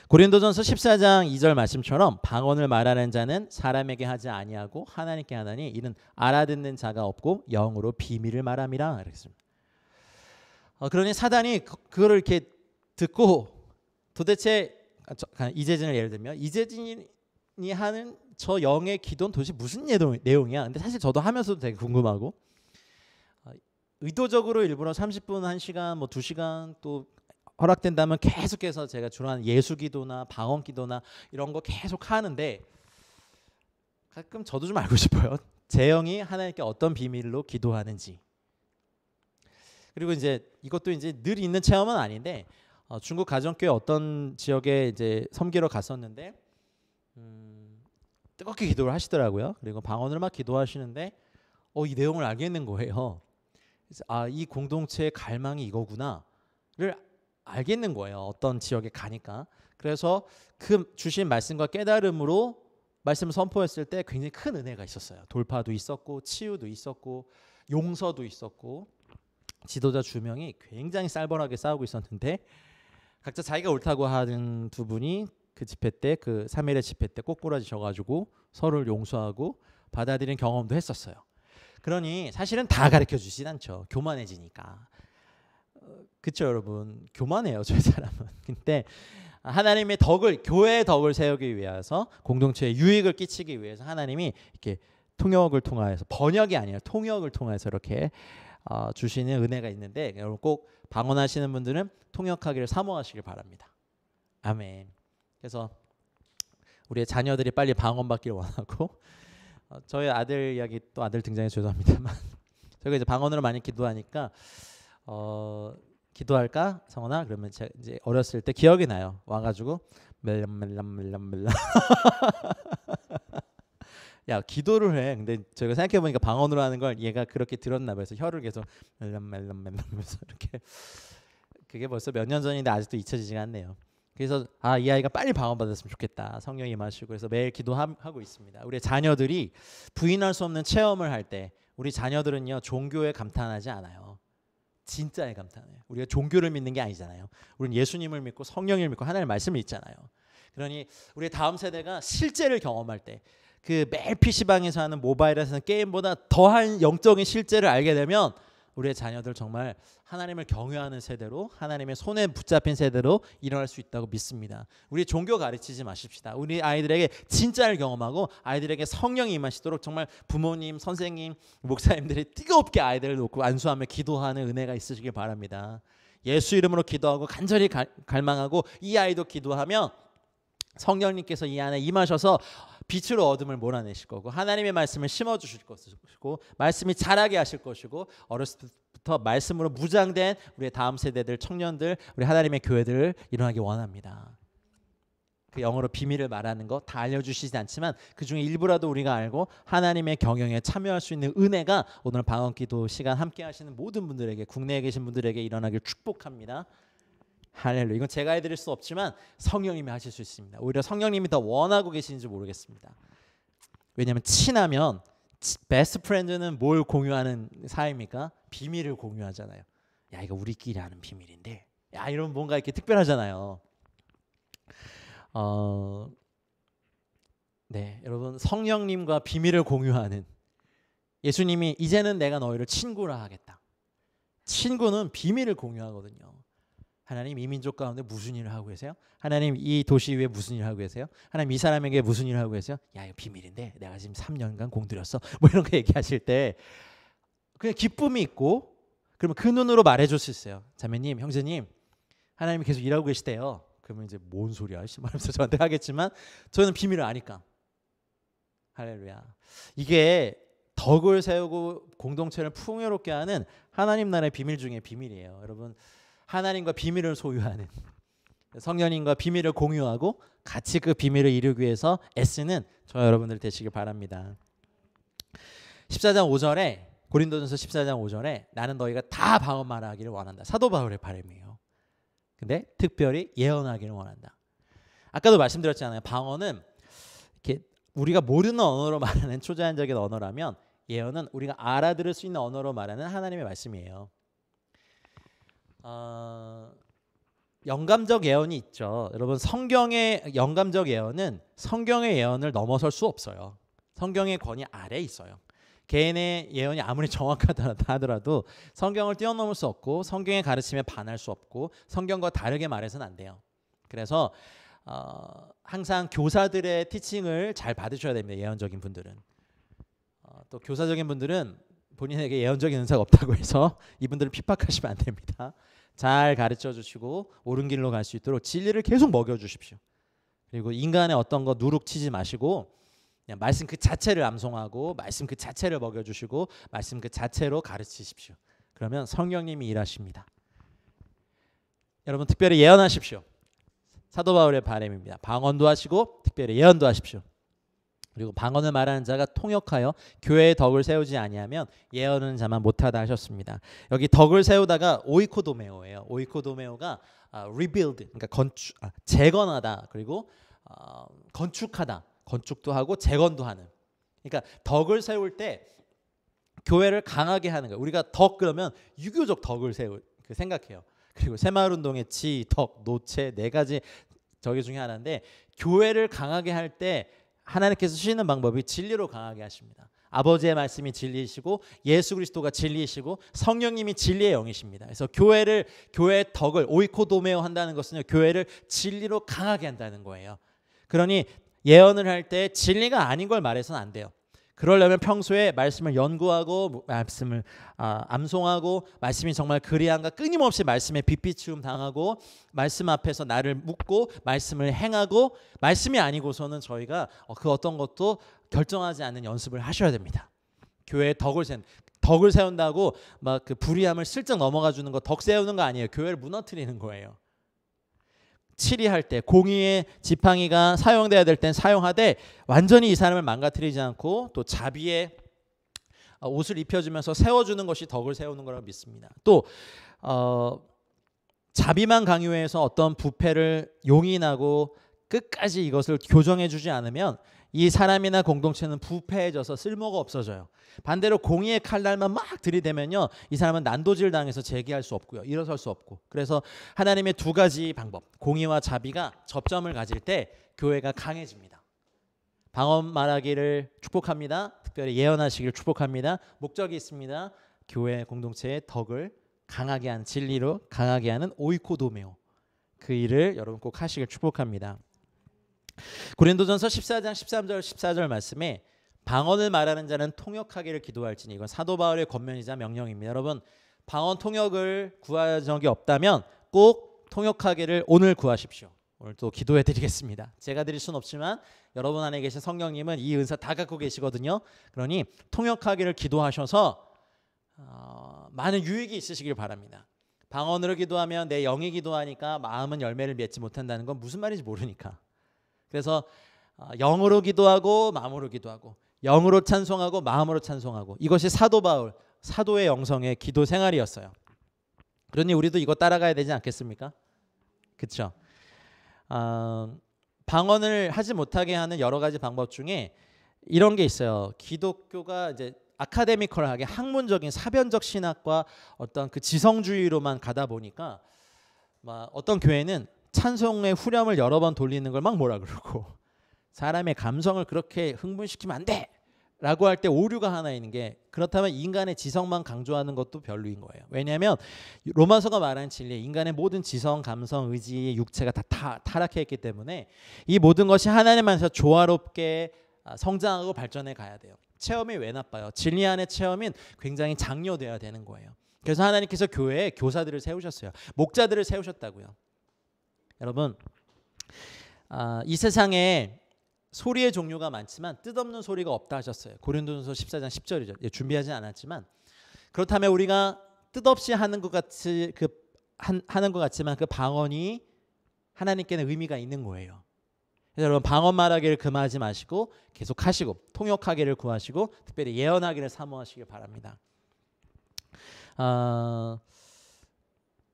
고린도전서 14장 2절 말씀처럼 방언을 말하는 자는 사람에게 하지 아니하고 하나님께 하나니 이는 알아듣는 자가 없고 영으로 비밀을 말함이라 그랬습니다. 그러니 사단이 그거를 이렇게 듣고 도대체 이재진을 예를 들면 이재진이 하는 저 영의 기도는 도대체 무슨 내용이야? 근데 사실 저도 하면서도 되게 궁금하고 의도적으로 일부러 30분, 1시간, 뭐 2시간 또 허락된다면 계속해서 제가 주로 하는 예수기도나 방언기도나 이런 거 계속 하는데 가끔 저도 좀 알고 싶어요. 제 영이 하나님께 어떤 비밀로 기도하는지. 그리고 이제 이것도 이제 늘 있는 체험은 아닌데 중국 가정교회 어떤 지역에 이제 섬기러 갔었는데 뜨겁게 기도를 하시더라고요. 그리고 방언을 막 기도하시는데 이 내용을 알겠는 거예요. 그래서 이 공동체의 갈망이 이거구나를 알겠는 거예요. 어떤 지역에 가니까. 그래서 그 주신 말씀과 깨달음으로 말씀을 선포했을 때 굉장히 큰 은혜가 있었어요. 돌파도 있었고 치유도 있었고 용서도 있었고 지도자 2명이 굉장히 쌀벌하게 싸우고 있었는데 각자 자기가 옳다고 하는 두 분이 그 집회 때 그 3일의 집회 때 꼬꾸라지셔가지고 서로를 용서하고 받아들인 경험도 했었어요. 그러니 사실은 다 가르쳐 주진 않죠. 교만해지니까. 그렇죠 여러분. 교만해요 저희 사람은. 근데 하나님의 덕을 교회의 덕을 세우기 위해서 공동체에 유익을 끼치기 위해서 하나님이 이렇게 통역을 통하여서 번역이 아니라 통역을 통해서 이렇게 주시는 은혜가 있는데 여러분 꼭 방언하시는 분들은 통역하기를 사모하시길 바랍니다. 아멘. 그래서 우리의 자녀들이 빨리 방언받기를 원하고 저희 아들 이야기 또 아들 등장해서 죄송합니다만 저희가 이제 방언으로 많이 기도하니까 기도할까 성원아 그러면 제가 이제 어렸을 때 기억이 나요. 와가지고 멜람멜람멜람멜람 야 기도를 해. 근데 제가 생각해 보니까 방언으로 하는 걸 얘가 그렇게 들었나 봐요. 그래서 혀를 계속 멜람멜람멜람면서 이렇게 그게 벌써 몇 년 전인데 아직도 잊혀지지가 않네요. 그래서 이 아이가 빨리 방언 받았으면 좋겠다. 성령이 임하시고 그래서 매일 기도하고 있습니다. 우리 자녀들이 부인할 수 없는 체험을 할 때 우리 자녀들은요 종교에 감탄하지 않아요. 진짜에 감탄해요. 우리가 종교를 믿는 게 아니잖아요. 우리는 예수님을 믿고 성령을 믿고 하나님의 말씀을 믿잖아요. 그러니 우리 다음 세대가 실제를 경험할 때 그 매일 PC방에서 하는 모바일에서 하는 게임보다 더한 영적인 실제를 알게 되면 우리의 자녀들 정말 하나님을 경외하는 세대로 하나님의 손에 붙잡힌 세대로 일어날 수 있다고 믿습니다. 우리 종교 가르치지 마십시다. 우리 아이들에게 진짜를 경험하고 아이들에게 성령이 임하시도록 정말 부모님, 선생님, 목사님들이 뜨겁게 아이들을 놓고 안수하며 기도하는 은혜가 있으시길 바랍니다. 예수 이름으로 기도하고 간절히 갈망하고 이 아이도 기도하면 성령님께서 이 안에 임하셔서 빛으로 어둠을 몰아내실 거고 하나님의 말씀을 심어주실 것이고 말씀이 자라게 하실 것이고 어렸을 때부터 말씀으로 무장된 우리의 다음 세대들 청년들 우리 하나님의 교회들을 일어나기 원합니다. 그 영어로 비밀을 말하는 거 다 알려주시지 않지만 그중에 일부라도 우리가 알고 하나님의 경영에 참여할 수 있는 은혜가 오늘 방언기도 시간 함께 하시는 모든 분들에게 국내에 계신 분들에게 일어나길 축복합니다. 할렐루야. 이건 제가 해드릴 수 없지만 성령님이 하실 수 있습니다. 오히려 성령님이 더 원하고 계시는지 모르겠습니다. 왜냐하면 친하면 베스트 프렌드는 뭘 공유하는 사이입니까? 비밀을 공유하잖아요. 야 이거 우리끼리 아는 비밀인데 야 이러면 뭔가 이렇게 특별하잖아요. 네 여러분 성령님과 비밀을 공유하는 예수님이 이제는 내가 너희를 친구라 하겠다. 친구는 비밀을 공유하거든요. 하나님 이 민족 가운데 무슨 일을 하고 계세요? 하나님 이 도시 위에 무슨 일을 하고 계세요? 하나님 이 사람에게 무슨 일을 하고 계세요? 야 이거 비밀인데 내가 지금 3년간 공들였어. 뭐 이런 거 얘기하실 때 그냥 기쁨이 있고 그러면 그 눈으로 말해줄 수 있어요. 자매님, 형제님 하나님이 계속 일하고 계시대요. 그러면 이제 뭔 소리야? 말하면서 저한테 하겠지만 저는 비밀을 아니까 할렐루야. 이게 덕을 세우고 공동체를 풍요롭게 하는 하나님 나라의 비밀 중에 비밀이에요. 여러분, 하나님과 비밀을 소유하는, 성령님과 비밀을 공유하고 같이 그 비밀을 이루기 위해서 애쓰는 저 여러분들 되시길 바랍니다. 14장 5절에 고린도전서 14장 5절에 나는 너희가 다 방언 말하기를 원한다. 사도 바울의 바람이에요. 근데 특별히 예언하기를 원한다. 아까도 말씀드렸잖아요. 방언은 이렇게 우리가 모르는 언어로 말하는 초자연적인 언어라면, 예언은 우리가 알아들을 수 있는 언어로 말하는 하나님의 말씀이에요. 영감적 예언이 있죠. 여러분, 성경의 영감적 예언은 성경의 예언을 넘어설 수 없어요. 성경의 권위 아래에 있어요. 개인의 예언이 아무리 정확하다 하더라도 성경을 뛰어넘을 수 없고, 성경의 가르침에 반할 수 없고, 성경과 다르게 말해서는 안 돼요. 그래서 항상 교사들의 티칭을 잘 받으셔야 됩니다. 예언적인 분들은. 또 교사적인 분들은 본인에게 예언적인 은사가 없다고 해서 이분들을 핍박하시면 안 됩니다. 잘 가르쳐 주시고 옳은 길로 갈 수 있도록 진리를 계속 먹여 주십시오. 그리고 인간의 어떤 거 누룩치지 마시고 그냥 말씀 그 자체를 암송하고 말씀 그 자체를 먹여 주시고 말씀 그 자체로 가르치십시오. 그러면 성령님이 일하십니다. 여러분, 특별히 예언하십시오. 사도 바울의 바람입니다. 방언도 하시고 특별히 예언도 하십시오. 그리고 방언을 말하는 자가 통역하여 교회의 덕을 세우지 아니하면 예언하는 자만 못하다 하셨습니다. 여기 덕을 세우다가 오이코도메오예요. 오이코도메오가 rebuild, 그러니까 재건하다, 그리고 건축하다, 건축도 하고 재건도 하는. 그러니까 덕을 세울 때 교회를 강하게 하는 거예요. 우리가 덕 그러면 유교적 덕을 생각해요. 그리고 새마을운동의 지, 덕, 노체 네 가지 저기 중에 하나인데, 교회를 강하게 할 때 하나님께서 쓰시는 방법이 진리로 강하게 하십니다. 아버지의 말씀이 진리이시고 예수 그리스도가 진리이시고 성령님이 진리의 영이십니다. 그래서 교회의 덕을 오이코도메오 한다는 것은 교회를 진리로 강하게 한다는 거예요. 그러니 예언을 할 때 진리가 아닌 걸 말해서는 안 돼요. 그러려면 평소에 말씀을 연구하고 말씀을 암송하고 말씀이 정말 그리한가 끊임없이 말씀에 빛비추음 당하고 말씀 앞에서 나를 묻고 말씀을 행하고, 말씀이 아니고서는 저희가 그 어떤 것도 결정하지 않는 연습을 하셔야 됩니다. 교회에 덕을 세운다고 막 그 불의함을 슬쩍 넘어가 주는 거 덕 세우는 거 아니에요. 교회를 무너뜨리는 거예요. 치리할 때 공의의 지팡이가 사용돼야 될 땐 사용하되 완전히 이 사람을 망가뜨리지 않고 또 자비의 옷을 입혀주면서 세워주는 것이 덕을 세우는 거라고 믿습니다. 또 자비만 강요해서 어떤 부패를 용인하고 끝까지 이것을 교정해주지 않으면 이 사람이나 공동체는 부패해져서 쓸모가 없어져요. 반대로 공의의 칼날만 막 들이대면요, 이 사람은 난도질 당해서 재기할 수 없고요, 일어설 수 없고. 그래서 하나님의 두 가지 방법, 공의와 자비가 접점을 가질 때 교회가 강해집니다. 방언 말하기를 축복합니다. 특별히 예언하시기를 축복합니다. 목적이 있습니다. 교회 공동체의 덕을 강하게 하는, 진리로 강하게 하는 오이코도메오, 그 일을 여러분 꼭 하시길 축복합니다. 고린도전서 14장 13절 14절 말씀에 방언을 말하는 자는 통역하기를 기도할지니, 이건 사도 바울의 권면이자 명령입니다. 여러분, 방언 통역을 구할 적이 없다면 꼭 통역하기를 오늘 구하십시오. 오늘 또 기도해 드리겠습니다. 제가 드릴 수는 없지만 여러분 안에 계신 성령님은 이 은사 다 갖고 계시거든요. 그러니 통역하기를 기도하셔서 많은 유익이 있으시길 바랍니다. 방언으로 기도하면 내 영이 기도하니까 마음은 열매를 맺지 못한다는 건 무슨 말인지 모르니까. 그래서 영으로 기도하고 마음으로 기도하고, 영으로 찬송하고 마음으로 찬송하고, 이것이 사도 바울, 사도의 영성의 기도 생활이었어요. 그러니 우리도 이거 따라가야 되지 않겠습니까? 그렇죠? 방언을 하지 못하게 하는 여러 가지 방법 중에 이런 게 있어요. 기독교가 이제 아카데미컬하게 학문적인 사변적 신학과 어떤 그 지성주의로만 가다 보니까 막 어떤 교회는 찬송의 후렴을 여러 번 돌리는 걸 막 뭐라 그러고, 사람의 감성을 그렇게 흥분시키면 안 돼! 라고 할 때 오류가 하나 있는 게, 그렇다면 인간의 지성만 강조하는 것도 별로인 거예요. 왜냐하면 로마서가 말하는 진리, 인간의 모든 지성, 감성, 의지, 육체가 다 타락해 있기 때문에 이 모든 것이 하나님 안에서 조화롭게 성장하고 발전해 가야 돼요. 체험이 왜 나빠요? 진리 안의 체험은 굉장히 장려돼야 되는 거예요. 그래서 하나님께서 교회에 교사들을 세우셨어요. 목자들을 세우셨다고요. 여러분, 이 세상에 소리의 종류가 많지만 뜻없는 소리가 없다 하셨어요. 고린도전서 14장 10절이죠. 예, 준비하지 않았지만 그렇다면 우리가 뜻없이 하는 것 같지만 그 방언이 하나님께는 의미가 있는 거예요. 그래서 여러분 방언 말하기를 금하지 마시고 계속 하시고 통역하기를 구하시고 특별히 예언하기를 사모하시길 바랍니다.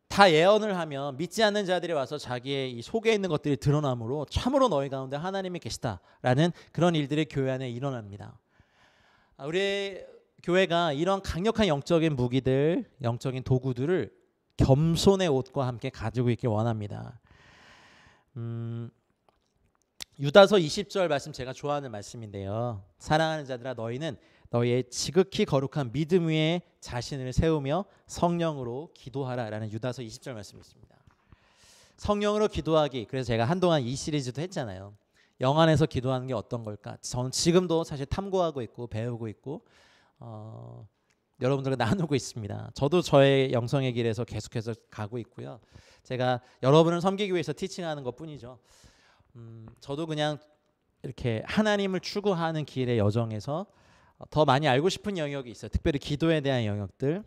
다 예언을 하면 믿지 않는 자들이 와서 자기의 이 속에 있는 것들이 드러나므로 참으로 너희 가운데 하나님이 계시다라는 그런 일들이 교회 안에 일어납니다. 우리 교회가 이런 강력한 영적인 무기들, 영적인 도구들을 겸손의 옷과 함께 가지고 있길 원합니다. 유다서 20절 말씀 제가 좋아하는 말씀인데요. 사랑하는 자들아 너희는 너희의 지극히 거룩한 믿음 위에 자신을 세우며 성령으로 기도하라라는 유다서 20절 말씀이 있습니다. 성령으로 기도하기. 그래서 제가 한동안 이 시리즈도 했잖아요. 영 안에서 기도하는 게 어떤 걸까? 저는 지금도 사실 탐구하고 있고 배우고 있고 여러분들과 나누고 있습니다. 저도 저의 영성의 길에서 계속해서 가고 있고요. 제가 여러분을 섬기기 위해서 티칭하는 것뿐이죠. 저도 그냥 이렇게 하나님을 추구하는 길의 여정에서 더 많이 알고 싶은 영역이 있어요. 특별히 기도에 대한 영역들,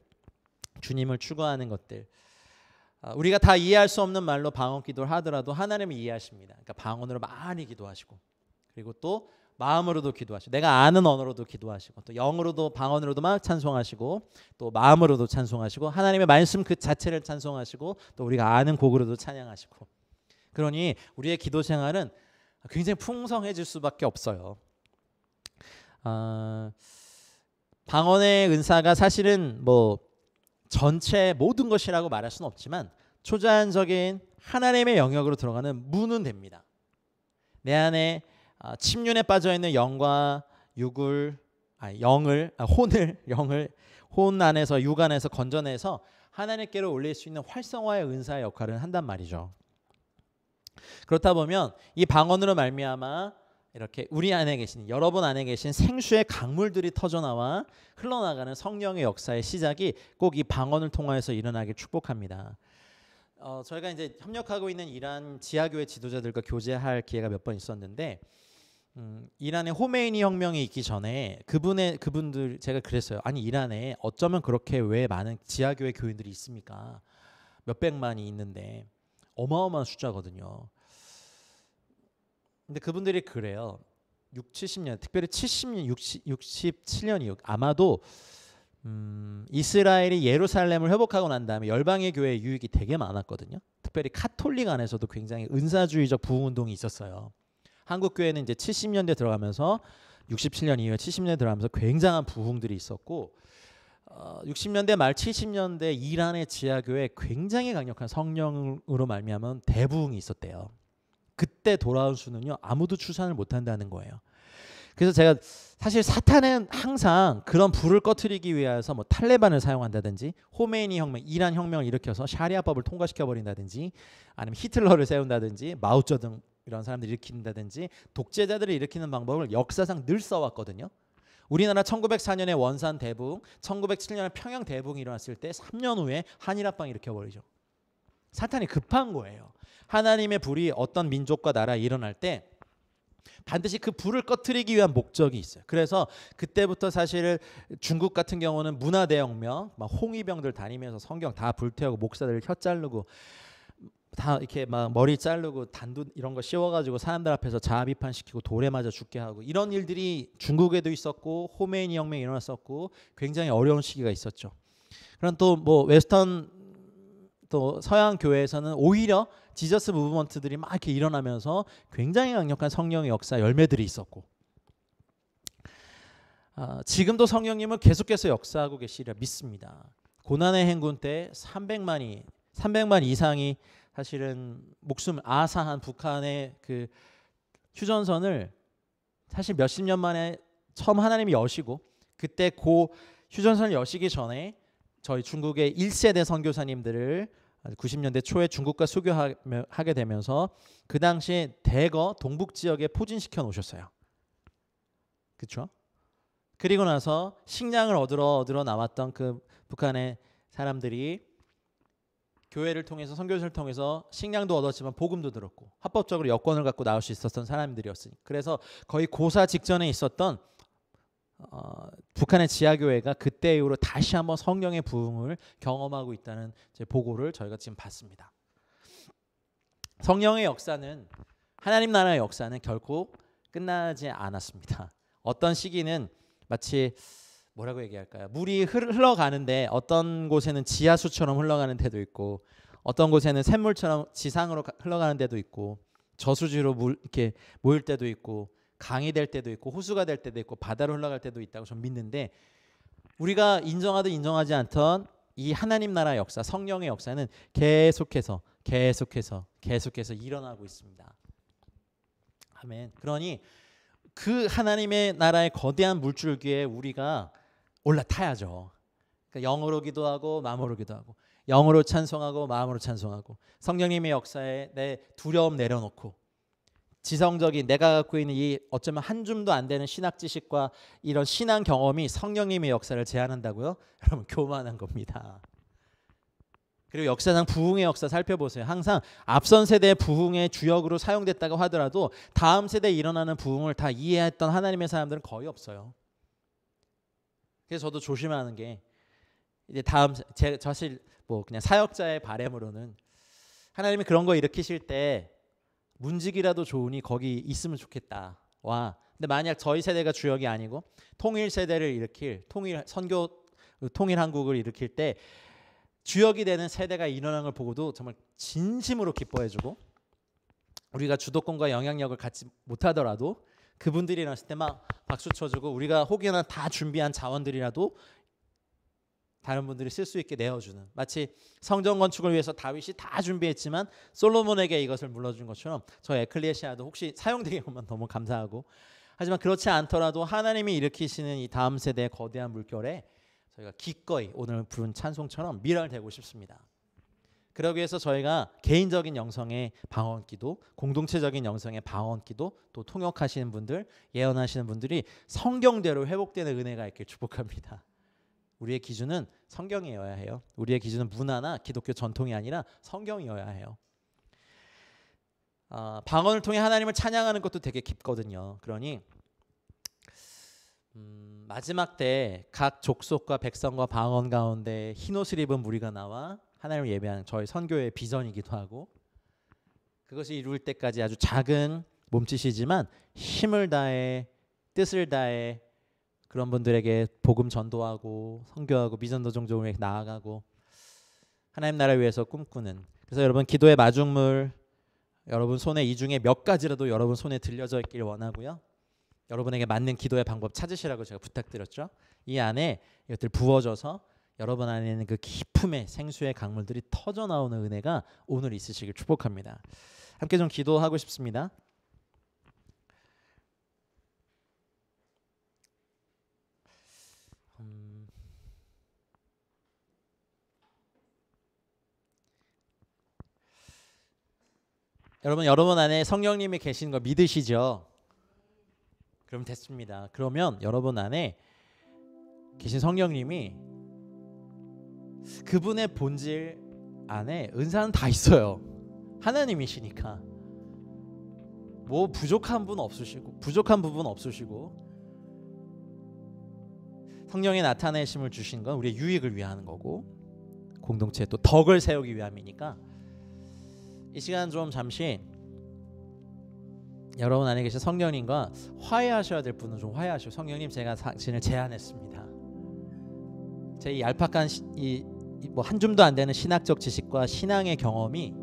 주님을 추구하는 것들. 우리가 다 이해할 수 없는 말로 방언 기도를 하더라도 하나님은 이해하십니다. 그러니까 방언으로 많이 기도하시고 그리고 또 마음으로도 기도하시고 내가 아는 언어로도 기도하시고 또 영으로도 방언으로도 막 찬송하시고 또 마음으로도 찬송하시고 하나님의 말씀 그 자체를 찬송하시고 또 우리가 아는 곡으로도 찬양하시고 그러니 우리의 기도 생활은 굉장히 풍성해질 수밖에 없어요. 방언의 은사가 사실은 뭐 전체 모든 것이라고 말할 수는 없지만 초자연적인 하나님의 영역으로 들어가는 문은 됩니다. 내 안에 침륜에 빠져 있는 영과 육을 혼 안에서 육 안에서 건져내서 하나님께로 올릴 수 있는 활성화의 은사의 역할을 한단 말이죠. 그렇다 보면 이 방언으로 말미암아 이렇게 우리 안에 계신 여러분 안에 계신 생수의 강물들이 터져나와 흘러나가는 성령의 역사의 시작이 꼭 이 방언을 통하여서 일어나길 축복합니다. 저희가 이제 협력하고 있는 이란 지하교회 지도자들과 교제할 기회가 몇 번 있었는데 이란의 호메이니 혁명이 있기 전에 그분들 제가 그랬어요. 아니 이란에 어쩌면 그렇게 왜 많은 지하교회 교인들이 있습니까? 몇백만이 있는데 어마어마한 숫자거든요. 근데 그분들이 그래요. 70년, 특별히 70년, 67년이 아마도 이스라엘이 예루살렘을 회복하고 난 다음에 열방의 교회의 유익이 되게 많았거든요. 특별히 카톨릭 안에서도 굉장히 은사주의적 부흥운동이 있었어요. 한국 교회는 이제 70년대 들어가면서 67년 이후에 70년대 들어가면서 굉장한 부흥들이 있었고 60년대 말 70년대 이란의 지하교회에 굉장히 강력한 성령으로 말미암은 대부흥이 있었대요. 그때 돌아온 수는요 아무도 추산을 못한다는 거예요. 그래서 제가 사실 사탄은 항상 그런 불을 꺼트리기 위해서 뭐 탈레반을 사용한다든지 호메이니 혁명, 이란 혁명을 일으켜서 샤리아법을 통과시켜 버린다든지 아니면 히틀러를 세운다든지 마오쩌둥 이런 사람들을 일으킨다든지 독재자들을 일으키는 방법을 역사상 늘 써왔거든요. 우리나라 1904년에 원산 대붕, 1907년에 평양 대붕이 일어났을 때 3년 후에 한일합방 일으켜버리죠. 사탄이 급한 거예요. 하나님의 불이 어떤 민족과 나라에 일어날 때 반드시 그 불을 꺼트리기 위한 목적이 있어요. 그래서 그때부터 사실 중국 같은 경우는 문화대혁명, 막 홍위병들 다니면서 성경 다 불태우고 목사들 혀 자르고 다 이렇게 막 머리 자르고 단두 이런 거 씌워가지고 사람들 앞에서 자아 비판시키고 돌에 맞아 죽게 하고 이런 일들이 중국에도 있었고 호메이니 혁명이 일어났었고 굉장히 어려운 시기가 있었죠. 그럼 또 뭐 웨스턴 또 서양 교회에서는 오히려 지저스 무브먼트들이 막 이렇게 일어나면서 굉장히 강력한 성령의 역사 열매들이 있었고 지금도 성령님은 계속해서 역사하고 계시리라 믿습니다. 고난의 행군 때 300만 이상이 사실은 목숨 아사한 북한의 그 휴전선을 사실 몇십 년 만에 처음 하나님이 여시고 그때 그 휴전선을 여시기 전에 저희 중국의 1세대 선교사님들을 90년대 초에 중국과 수교하게 되면서 그 당시에 대거 동북 지역에 포진시켜 놓으셨어요. 그렇죠? 그리고 나서 식량을 얻으러 나왔던 그 북한의 사람들이 교회를 통해서 선교사를 통해서 식량도 얻었지만 복음도 들었고 합법적으로 여권을 갖고 나올 수 있었던 사람들이었으니 그래서 거의 고사 직전에 있었던 북한의 지하교회가 그때 이후로 다시 한번 성령의 부흥을 경험하고 있다는 보고를 저희가 지금 받습니다. 성령의 역사는 하나님 나라의 역사는 결코 끝나지 않았습니다. 어떤 시기는 마치 뭐라고 얘기할까요? 물이 흘러가는데 어떤 곳에는 지하수처럼 흘러가는 데도 있고 어떤 곳에는 샘물처럼 지상으로 흘러가는 데도 있고 저수지로 물 이렇게 모일 때도 있고 강이 될 때도 있고 호수가 될 때도 있고 바다로 흘러갈 때도 있다고 저는 믿는데 우리가 인정하든 인정하지 않던 이 하나님 나라의 역사, 성령의 역사는 계속해서 일어나고 있습니다. 아멘. 그러니 그 하나님의 나라의 거대한 물줄기에 우리가 올라타야죠. 그러니까 영으로 기도하고 마음으로 기도하고 영으로 찬송하고 마음으로 찬송하고 성령님의 역사에 내 두려움 내려놓고 지성적인 내가 갖고 있는 이 어쩌면 한 줌도 안 되는 신학 지식과 이런 신앙 경험이 성령님의 역사를 제한한다고요? 여러분 교만한 겁니다. 그리고 역사상 부흥의 역사 살펴보세요. 항상 앞선 세대의 부흥의 주역으로 사용됐다고 하더라도 다음 세대에 일어나는 부흥을 다 이해했던 하나님의 사람들은 거의 없어요. 그래서 저도 조심하는 게 이제 다음 제 사실 뭐 그냥 사역자의 바람으로는 하나님이 그런 거 일으키실 때 문직이라도 좋으니 거기 있으면 좋겠다. 와. 근데 만약 저희 세대가 주역이 아니고 통일 세대를 일으킬 선교 통일 한국을 일으킬 때 주역이 되는 세대가 일어나는 걸 보고도 정말 진심으로 기뻐해주고 우리가 주도권과 영향력을 갖지 못하더라도 그분들이 일어났을 때 막 박수 쳐주고 우리가 혹여나 다 준비한 자원들이라도 다른 분들이 쓸 수 있게 내어주는 마치 성전 건축을 위해서 다윗이 다 준비했지만 솔로몬에게 이것을 물려준 것처럼 저 에클레시아도 혹시 사용되게 하면 너무 감사하고 하지만 그렇지 않더라도 하나님이 일으키시는 이 다음 세대의 거대한 물결에 저희가 기꺼이 오늘 부른 찬송처럼 밀어내고 싶습니다. 그러기 위해서 저희가 개인적인 영성의 방언기도, 공동체적인 영성의 방언기도, 또 통역하시는 분들, 예언하시는 분들이 성경대로 회복되는 은혜가 있길 축복합니다. 우리의 기준은 성경이어야 해요. 우리의 기준은 문화나 기독교 전통이 아니라 성경이어야 해요. 방언을 통해 하나님을 찬양하는 것도 되게 깊거든요. 그러니 마지막 때 각 족속과 백성과 방언 가운데 흰옷을 입은 무리가 나와 하나님을 예배하는 저희 선교의 비전이기도 하고 그것이 이룰 때까지 아주 작은 몸짓이지만 힘을 다해 뜻을 다해 그런 분들에게 복음 전도하고 선교하고 비전도 종종에 나아가고 하나님 나라를 위해서 꿈꾸는 그래서 여러분 기도의 마중물 여러분 손에 이 중에 몇 가지라도 여러분 손에 들려져 있길 원하고요. 여러분에게 맞는 기도의 방법 찾으시라고 제가 부탁드렸죠. 이 안에 이것들 부어져서 여러분 안에 있는 그 깊음의 생수의 강물들이 터져 나오는 은혜가 오늘 있으시길 축복합니다. 함께 좀 기도하고 싶습니다. 여러분 안에 성령님이 계신 거 믿으시죠? 그럼 됐습니다. 그러면 여러분 안에 계신 성령님이 그분의 본질 안에 은사는 다 있어요. 하나님이시니까 뭐 부족한 부분 없으시고 성령의 나타내심을 주신 건 우리의 유익을 위하는 거고 공동체에 또 덕을 세우기 위함이니까 이 시간 좀 잠시 여러분 안에 계신 성령님과 화해하셔야 될 분은 좀 화해하시고 성령님 제가 당신을 제안했습니다. 제 이 얄팍한 뭐 한 줌도 안 되는 신학적 지식과 신앙의 경험이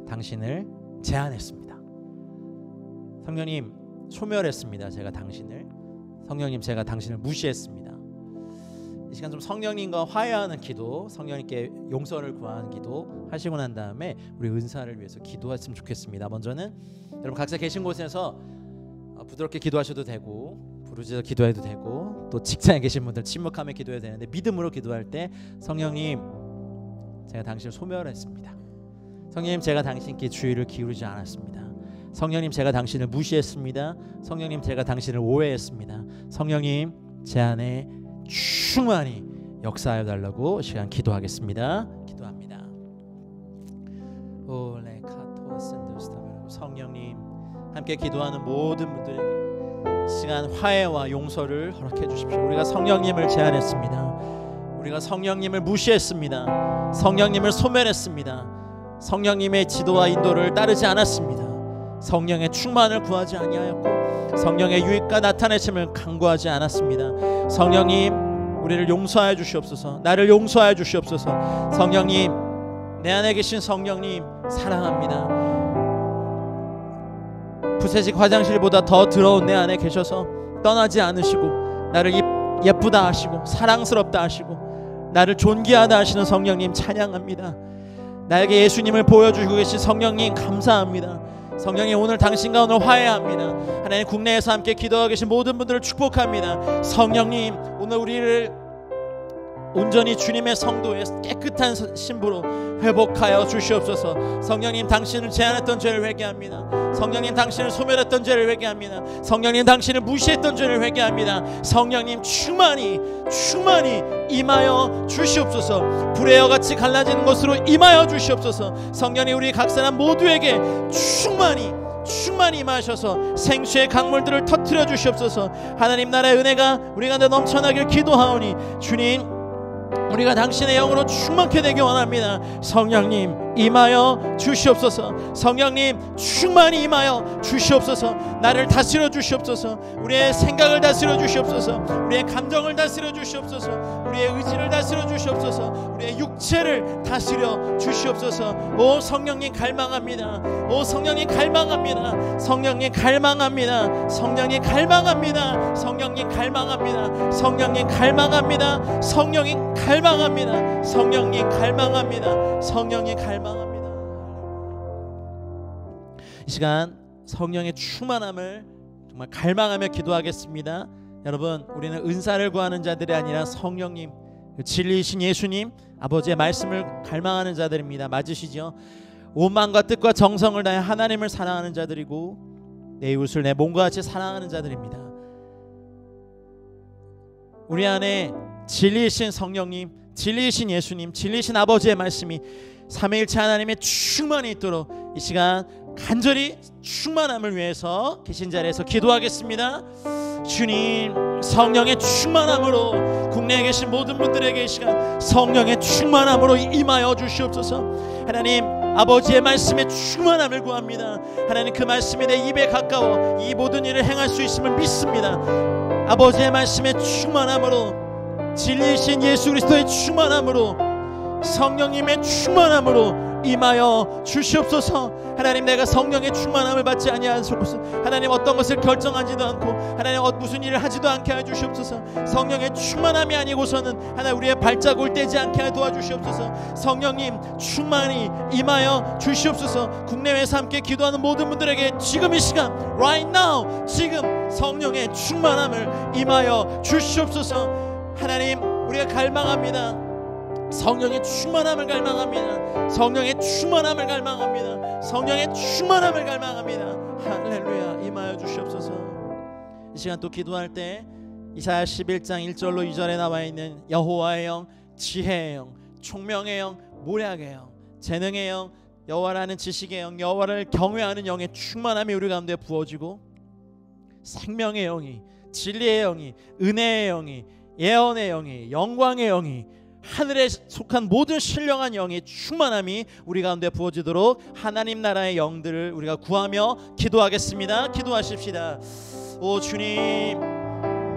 당신을 제안했습니다. 성령님 소멸했습니다. 제가 당신을 성령님 제가 당신을 무시했습니다. 이 시간 좀 성령님과 화해하는 기도 성령님께 용서를 구하는 기도 하시고 난 다음에 우리 은사를 위해서 기도했으면 좋겠습니다. 먼저는 여러분 각자 계신 곳에서 부드럽게 기도하셔도 되고 부르짖어 기도해도 되고 또 직장에 계신 분들 침묵하며 기도해야 되는데 믿음으로 기도할 때 성령님 제가 당신을 소멸했습니다. 성령님 제가 당신께 주의를 기울이지 않았습니다. 성령님 제가 당신을 무시했습니다. 성령님 제가 당신을 오해했습니다. 성령님 제 안에 충만히 역사하여 달라고 시간 기도하겠습니다. 기도합니다. 성령님, 함께 기도하는 모든 분들에게 시간 화해와 용서를 허락해 주십시오. 우리가 성령님을 제한했습니다. 우리가 성령님을 무시했습니다. 성령님을 소멸했습니다. 성령님의 지도와 인도를 따르지 않았습니다. 성령의 충만을 구하지 아니하였고 성령의 유익과 나타내심을 간구하지 않았습니다. 성령님, 우리를 용서하여 주시옵소서. 나를 용서하여 주시옵소서. 성령님, 내 안에 계신 성령님 사랑합니다. 부채식 화장실보다 더 더러운 내 안에 계셔서 떠나지 않으시고 나를 예쁘다 하시고 사랑스럽다 하시고 나를 존귀하다 하시는 성령님 찬양합니다. 나에게 예수님을 보여주시고 계신 성령님 감사합니다. 성령님, 오늘 당신과 오늘 화해합니다. 하나님, 국내에서 함께 기도하고 계신 모든 분들을 축복합니다. 성령님, 오늘 우리를 온전히 주님의 성도의 깨끗한 신부로 회복하여 주시옵소서. 성령님, 당신을 제한했던 죄를 회개합니다. 성령님, 당신을 소멸했던 죄를 회개합니다. 성령님, 당신을 무시했던 죄를 회개합니다. 성령님, 충만히 임하여 주시옵소서. 불의 같이 갈라지는 것으로 임하여 주시옵소서. 성령님, 우리 각 사람 모두에게 충만히 임하셔서 생수의 강물들을 터뜨려 주시옵소서. 하나님 나라의 은혜가 우리 가운데 넘쳐나길 기도하오니 주님, 우리가 당신의 영으로 충만케 되기 원합니다. 성령님, 임하여 주시옵소서. 성령님, 충만히 임하여 주시옵소서. 나를 다스려 주시옵소서. 우리의 생각을 다스려 주시옵소서. 우리의 감정을 다스려 주시옵소서. 우리의 의지를 다스려 주시옵소서. 우리의 육체를 다스려 주시옵소서. 오 성령님 갈망합니다. 오 성령님 갈망합니다. 성령님 갈망합니다. 성령님 갈망합니다. 성령님 갈망합니다. 성령님 갈망합니다. 성령님 갈망합니다. 성령님 갈망합니다. 성령님 갈망합니다. 이 시간 성령의 충만함을 정말 갈망하며 기도하겠습니다. 여러분, 우리는 은사를 구하는 자들이 아니라 성령님, 진리이신 예수님, 아버지의 말씀을 갈망하는 자들입니다. 맞으시죠? 온 마음과 뜻과 정성을 다해 하나님을 사랑하는 자들이고 내 이웃을 내 몸과 같이 사랑하는 자들입니다. 우리 안에 진리이신 성령님, 진리이신 예수님, 진리이신 아버지의 말씀이 삼위일체 하나님의 충만이 있도록 이 시간 간절히 충만함을 위해서 계신 자리에서 기도하겠습니다. 주님, 성령의 충만함으로 국내에 계신 모든 분들에게 이 시간 성령의 충만함으로 임하여 주시옵소서. 하나님, 아버지의 말씀에 충만함을 구합니다. 하나님, 그 말씀이 내 입에 가까워 이 모든 일을 행할 수 있음을 믿습니다. 아버지의 말씀에 충만함으로, 진리이신 예수 그리스도의 충만함으로, 성령님의 충만함으로 임하여 주시옵소서. 하나님, 내가 성령의 충만함을 받지 아니하소서. 하나님, 어떤 것을 결정하지도 않고 하나님 무슨 일을 하지도 않게 하여 주시옵소서. 성령의 충만함이 아니고서는 하나님 우리의 발자국을 떼지 않게 하여 도와주시옵소서. 성령님 충만히 임하여 주시옵소서. 국내외에서 함께 기도하는 모든 분들에게 지금 이 시간 right now, 지금 성령의 충만함을 임하여 주시옵소서. 하나님, 우리가 갈망합니다. 성령의 충만함을 갈망합니다. 성령의 충만함을 갈망합니다. 성령의 충만함을 갈망합니다. 할렐루야, 임하여 주시옵소서. 이 시간 또 기도할 때 이사야 11장 1절로 2절에 나와 있는 여호와의 영, 지혜의 영, 총명의 영, 모략의 영, 재능의 영, 여호와라는 지식의 영, 여호와를 경외하는 영의 충만함이 우리 가운데 부어지고 생명의 영이, 진리의 영이, 은혜의 영이, 예언의 영이, 영광의 영이, 하늘에 속한 모든 신령한 영의 충만함이 우리 가운데 부어지도록 하나님 나라의 영들을 우리가 구하며 기도하겠습니다. 기도하십시다. 오 주님,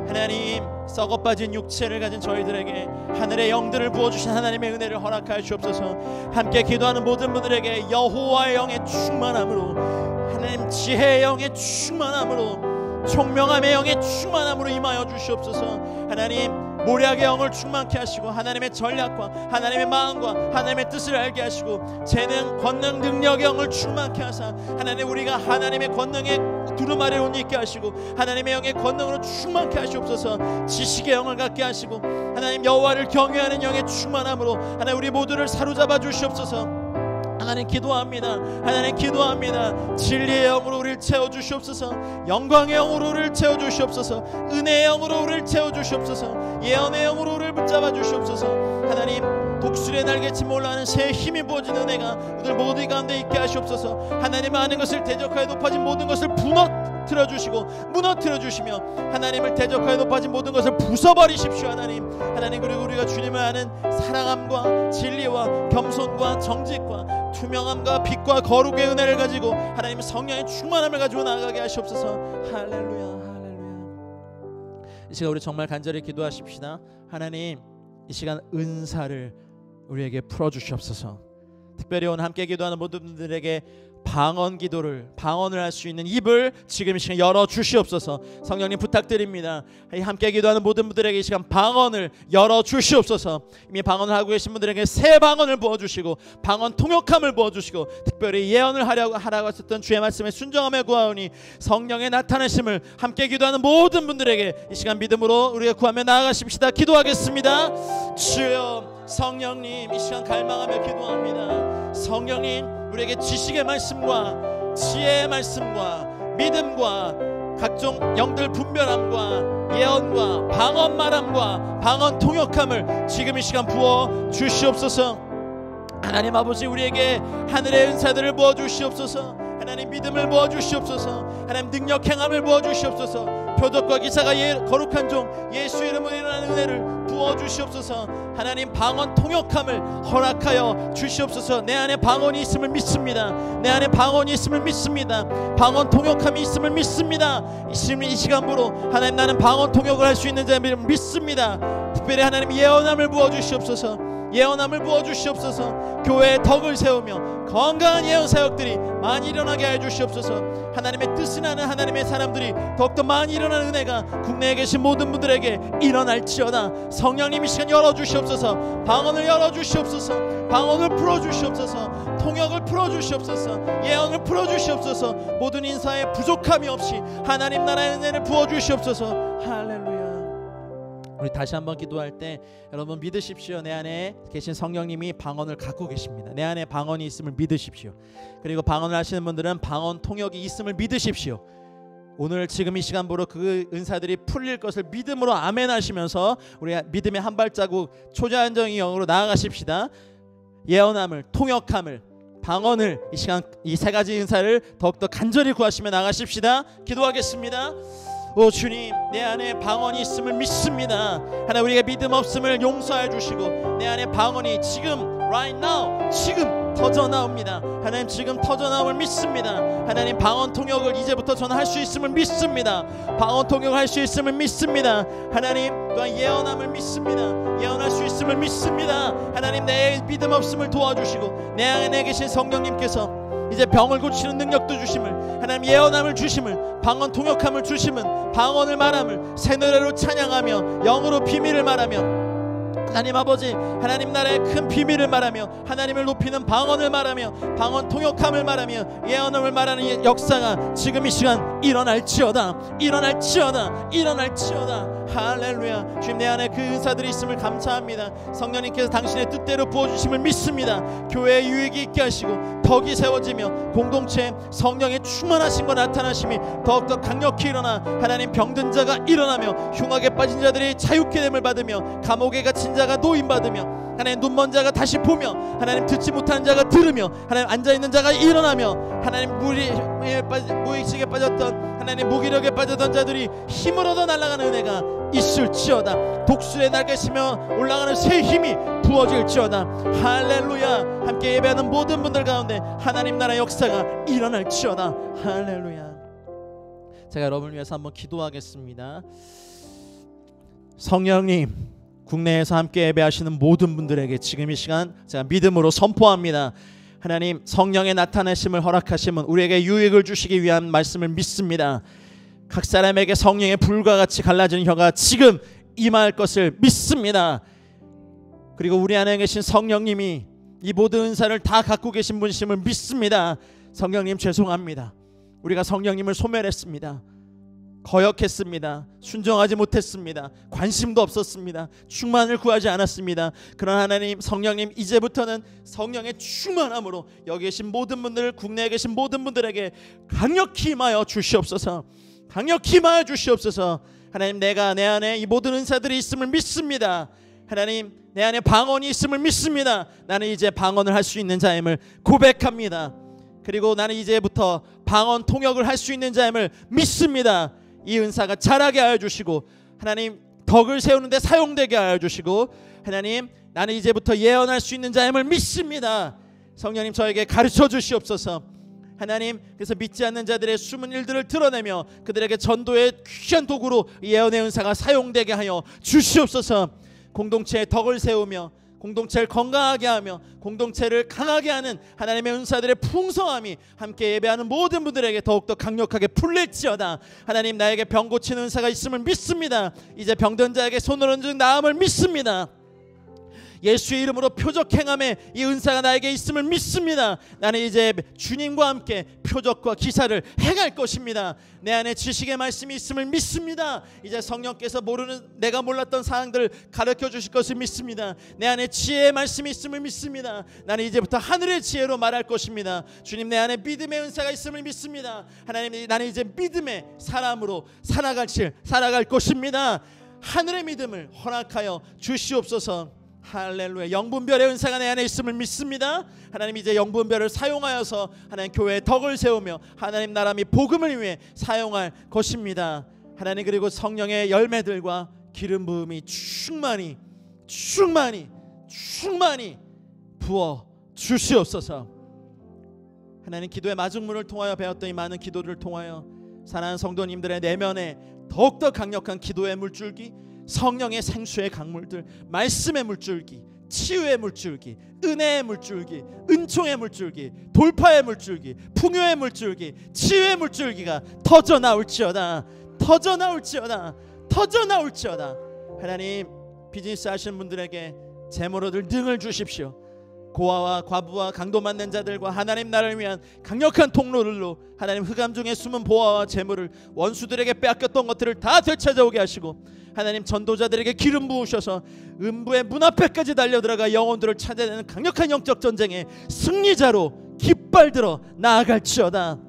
하나님, 썩어빠진 육체를 가진 저희들에게 하늘의 영들을 부어주신 하나님의 은혜를 허락하여 주옵소서. 함께 기도하는 모든 분들에게 여호와의 영의 충만함으로, 하나님 지혜의 영의 충만함으로, 총명함의 영의 충만함으로 임하여 주시옵소서. 하나님, 모략의 영을 충만케 하시고 하나님의 전략과 하나님의 마음과 하나님의 뜻을 알게 하시고 재능, 권능, 능력의 영을 충만케 하사 하나님, 우리가 하나님의 권능의 두루마리에 옷 입게 하시고 하나님의 영의 권능으로 충만케 하시옵소서. 지식의 영을 갖게 하시고 하나님, 여호와를 경외하는 영의 충만함으로 하나님 우리 모두를 사로잡아 주시옵소서. 하나님 기도합니다. 하나님 기도합니다. 진리의 영으로 우리를 채워주시옵소서. 영광의 영으로 우리를 채워주시옵소서. 은혜의 영으로 우리를 채워주시옵소서. 예언의 영으로 우리를 붙잡아 주시옵소서. 하나님 독수리의 날개치며 올라가는 새의 힘이 부어진 은혜가 우리들 모두 가운데 있게 하시옵소서. 하나님 아는 것을 대적하여 높아진 모든 것을 무너뜨려 주시고 무너뜨려 주시며 하나님을 대적하여 높아진 모든 것을 부숴버리십시오. 하나님 그리고 우리가 주님을 아는 사랑함과 진리와 겸손과 정직과 투명함과 빛과 거룩의 은혜를 가지고 하나님 성령의 충만함을 가지고 나아가게 하시옵소서. 할렐루야. 이 시간 우리 정말 간절히 기도하십시다. 하나님 이 시간 은사를 우리에게 풀어주시옵소서. 특별히 오늘 함께 기도하는 모든 분들에게 방언을 할 수 있는 입을 지금 이 시간 열어주시옵소서. 성령님 부탁드립니다. 함께 기도하는 모든 분들에게 이 시간 방언을 열어주시옵소서. 이미 방언을 하고 계신 분들에게 새 방언을 부어주시고 방언 통역함을 부어주시고 특별히 예언을 하라고 하셨던 주의 말씀에 순종하며 구하오니 성령의 나타나심을 함께 기도하는 모든 분들에게 이 시간 믿음으로 우리가 구하며 나아가십시다. 기도하겠습니다. 주여 성령님 이 시간 갈망하며 기도합니다. 성령님 우리에게 지식의 말씀과 지혜의 말씀과 믿음과 각종 영들 분별함과 예언과 방언 말함과 방언 통역함을 지금 이 시간 부어 주시옵소서. 하나님 아버지 우리에게 하늘의 은사들을 부어 주시옵소서. 하나님 믿음을 부어 주시옵소서. 하나님 능력 행함을 부어 주시옵소서. 표적과 기사가 거룩한 종 예수 이름으로 일어나는 은혜를 부어 주시옵소서. 하나님 방언 통역함을 허락하여 주시옵소서. 내 안에 방언이 있음을 믿습니다. 내 안에 방언이 있음을 믿습니다. 방언 통역함이 있음을 믿습니다. 이 시간부로 하나님 나는 방언 통역을 할 수 있는 자를 믿습니다. 특별히 하나님 예언함을 부어 주시옵소서. 예언함을 부어 주시옵소서. 교회의 덕을 세우며 건강한 예언 사역들이 많이 일어나게 해 주시옵소서. 하나님의 뜻을 아는 하나님의 사람들이 더욱더 많이 일어나는 은혜가 국내에 계신 모든 분들에게 일어날지어다. 성령님 이 시간 열어주시옵소서. 방언을 열어주시옵소서. 방언을 풀어주시옵소서. 통역을 풀어주시옵소서. 예언을 풀어주시옵소서. 모든 인사에 부족함이 없이 하나님 나라의 은혜를 부어주시옵소서. 할렐루야. 우리 다시 한번 기도할 때 여러분 믿으십시오. 내 안에 계신 성령님이 방언을 갖고 계십니다. 내 안에 방언이 있음을 믿으십시오. 그리고 방언을 하시는 분들은 방언 통역이 있음을 믿으십시오. 오늘 지금 이 시간부로 그 은사들이 풀릴 것을 믿음으로 아멘 하시면서 우리 믿음의 한 발자국 초자연적인 영으로 나아가십시다. 예언함을 통역함을 방언을 이 시간 이 세 가지 은사를 더욱더 간절히 구하시며 나가십시다. 기도하겠습니다. 오 주님 내 안에 방언이 있음을 믿습니다. 하나님 우리가 믿음 없음을 용서해 주시고 내 안에 방언이 지금 right now 지금 터져나옵니다. 하나님 지금 터져나옴을 믿습니다. 하나님 방언 통역을 이제부터 저는 할 수 있음을 믿습니다. 방언 통역을 할 수 있음을 믿습니다. 하나님 또한 예언함을 믿습니다. 예언할 수 있음을 믿습니다. 하나님 내 믿음 없음을 도와주시고 내 안에 계신 성령님께서 이제 병을 고치는 능력도 주심을 하나님 예언함을 주심을 방언 통역함을 주심은 방언을 말함을 새 노래로 찬양하며 영으로 비밀을 말하며 하나님 아버지 하나님 나라의 큰 비밀을 말하며 하나님을 높이는 방언을 말하며 방언 통역함을 말하며 예언함을 말하는 역사가 지금 이 시간 일어날지어다. 일어날지어다. 일어날지어다. 할렐루야. 주님 내 안에 그 은사들이 있음을 감사합니다. 성령님께서 당신의 뜻대로 부어주심을 믿습니다. 교회에 유익이 있게 하시고 덕이 세워지며 공동체 성령의 충만하심과 나타나심이 더욱더 강력히 일어나 하나님 병든 자가 일어나며 흉악에 빠진 자들이 자유케 됨을 받으며 감옥에 갇힌 자가 노임받으며 하나님 눈먼 자가 다시 보며 하나님 듣지 못하는 자가 들으며 하나님 앉아있는 자가 일어나며 하나님 무의식에 빠졌던 하나님 무기력에 빠졌던 자들이 힘을 얻어 날아가는 은혜가 있을지어다. 독수리의 날개치며 올라가는 새 힘이 부어질지어다. 할렐루야. 함께 예배하는 모든 분들 가운데 하나님 나라 역사가 일어날지어다. 할렐루야. 제가 여러분을 위해서 한번 기도하겠습니다. 성령님 국내에서 함께 예배하시는 모든 분들에게 지금 이 시간 제가 믿음으로 선포합니다. 하나님 성령의 나타내심을 허락하시면 우리에게 유익을 주시기 위한 말씀을 믿습니다. 각 사람에게 성령의 불과 같이 갈라진 혀가 지금 임할 것을 믿습니다. 그리고 우리 안에 계신 성령님이 이 모든 은사를 다 갖고 계신 분이심을 믿습니다. 성령님 죄송합니다. 우리가 성령님을 소멸했습니다. 거역했습니다. 순종하지 못했습니다. 관심도 없었습니다. 충만을 구하지 않았습니다. 그러나 하나님, 성령님, 이제부터는 성령의 충만함으로 여기 계신 모든 분들, 국내에 계신 모든 분들에게 강력히 임하여 주시옵소서. 강력히 임하여 주시옵소서. 하나님, 내가 내 안에 이 모든 은사들이 있음을 믿습니다. 하나님, 내 안에 방언이 있음을 믿습니다. 나는 이제 방언을 할 수 있는 자임을 고백합니다. 그리고 나는 이제부터 방언 통역을 할 수 있는 자임을 믿습니다. 이 은사가 자라게 하여 주시고, 하나님, 덕을 세우는 데 사용되게 하여 주시고, 하나님, 나는 이제부터 예언할 수 있는 자임을 믿습니다. 성령님, 저에게 가르쳐 주시옵소서. 하나님, 그래서 믿지 않는 자들의 숨은 일들을 드러내며 그들에게 전도의 귀한 도구로 예언의 은사가 사용되게 하여 주시옵소서. 공동체의 덕을 세우며 공동체를 건강하게 하며 공동체를 강하게 하는 하나님의 은사들의 풍성함이 함께 예배하는 모든 분들에게 더욱더 강력하게 풀릴지어다. 하나님, 나에게 병 고치는 은사가 있음을 믿습니다. 이제 병든 자에게 손을 얹은 나음을 믿습니다. 예수의 이름으로 표적 행함에 이 은사가 나에게 있음을 믿습니다. 나는 이제 주님과 함께 표적과 기사를 행할 것입니다. 내 안에 지식의 말씀이 있음을 믿습니다. 이제 성령께서 모르는, 내가 몰랐던 사항들을 가르쳐 주실 것을 믿습니다. 내 안에 지혜의 말씀이 있음을 믿습니다. 나는 이제부터 하늘의 지혜로 말할 것입니다. 주님, 내 안에 믿음의 은사가 있음을 믿습니다. 하나님, 나는 이제 믿음의 사람으로 살아갈 것입니다. 하늘의 믿음을 허락하여 주시옵소서. 할렐루야. 영분별의 은사가 내 안에 있음을 믿습니다. 하나님, 이제 영분별을 사용하여서 하나님 교회의 덕을 세우며 하나님 나라 및 복음을 위해 사용할 것입니다. 하나님, 그리고 성령의 열매들과 기름 부음이 충만히 부어 주시옵소서. 하나님, 기도의 마중물을 통하여 배웠던 이 많은 기도를 통하여 사랑하는 성도님들의 내면에 더욱더 강력한 기도의 물줄기, 성령의 생수의 강물들, 말씀의 물줄기, 치유의 물줄기, 은혜의 물줄기, 은총의 물줄기, 돌파의 물줄기, 풍요의 물줄기, 치유의 물줄기가 터져나올지어다. 하나님, 비즈니스 하시는 분들에게 재물을 등을 주십시오. 고아와 과부와 강도 맞는 자들과 하나님 나라를 위한 강력한 통로들로 하나님, 흑암 중에 숨은 보화와 재물을, 원수들에게 빼앗겼던 것들을 다 되찾아오게 하시고, 하나님, 전도자들에게 기름 부으셔서 음부의 문 앞에까지 달려들어가 영혼들을 찾아내는 강력한 영적 전쟁의 승리자로 깃발들어 나아갈지어다.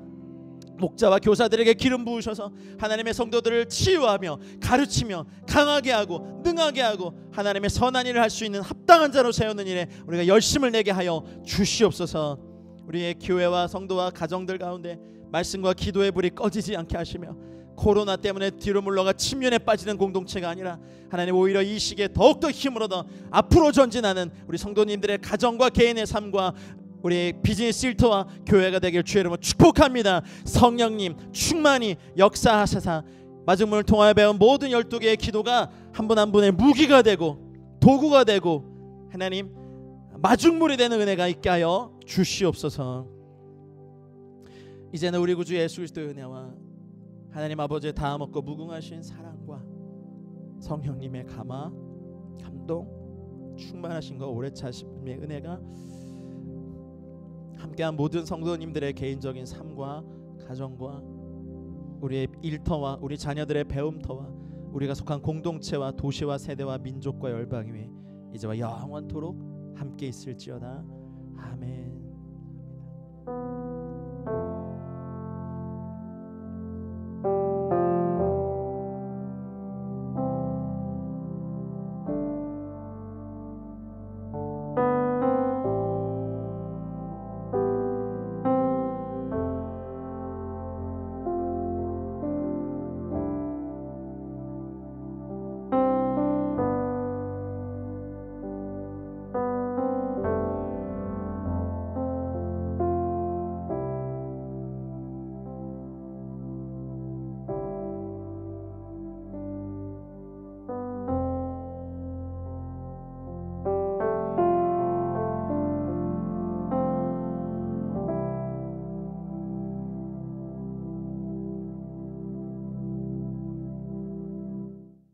목자와 교사들에게 기름 부으셔서 하나님의 성도들을 치유하며 가르치며 강하게 하고 능하게 하고 하나님의 선한 일을 할 수 있는 합당한 자로 세우는 일에 우리가 열심을 내게 하여 주시옵소서. 우리의 교회와 성도와 가정들 가운데 말씀과 기도의 불이 꺼지지 않게 하시며, 코로나 때문에 뒤로 물러가 침륜에 빠지는 공동체가 아니라 하나님, 오히려 이 시기에 더욱더 힘을 얻어 앞으로 전진하는 우리 성도님들의 가정과 개인의 삶과 우리 비즈니스 일터와 교회가 되길 주의 이름으로 축복합니다. 성령님 충만히 역사하셔서 마중물을 통하여 배운 모든 12개의 기도가 한 분 한 분의 무기가 되고 도구가 되고 하나님, 마중물이 되는 은혜가 있게 하여 주시옵소서. 이제는 우리 구주 예수 그리스도의 은혜와 하나님 아버지의 다음 없고 무궁하신 사랑과 성령님의 감화, 감동, 충만하신 것, 오래 차심의 은혜가 함께한 모든 성도님들의 개인적인 삶과 가정과 우리의 일터와 우리 자녀들의 배움터와 우리가 속한 공동체와 도시와 세대와 민족과 열방이 이제와 영원토록 함께 있을지어다. 아멘.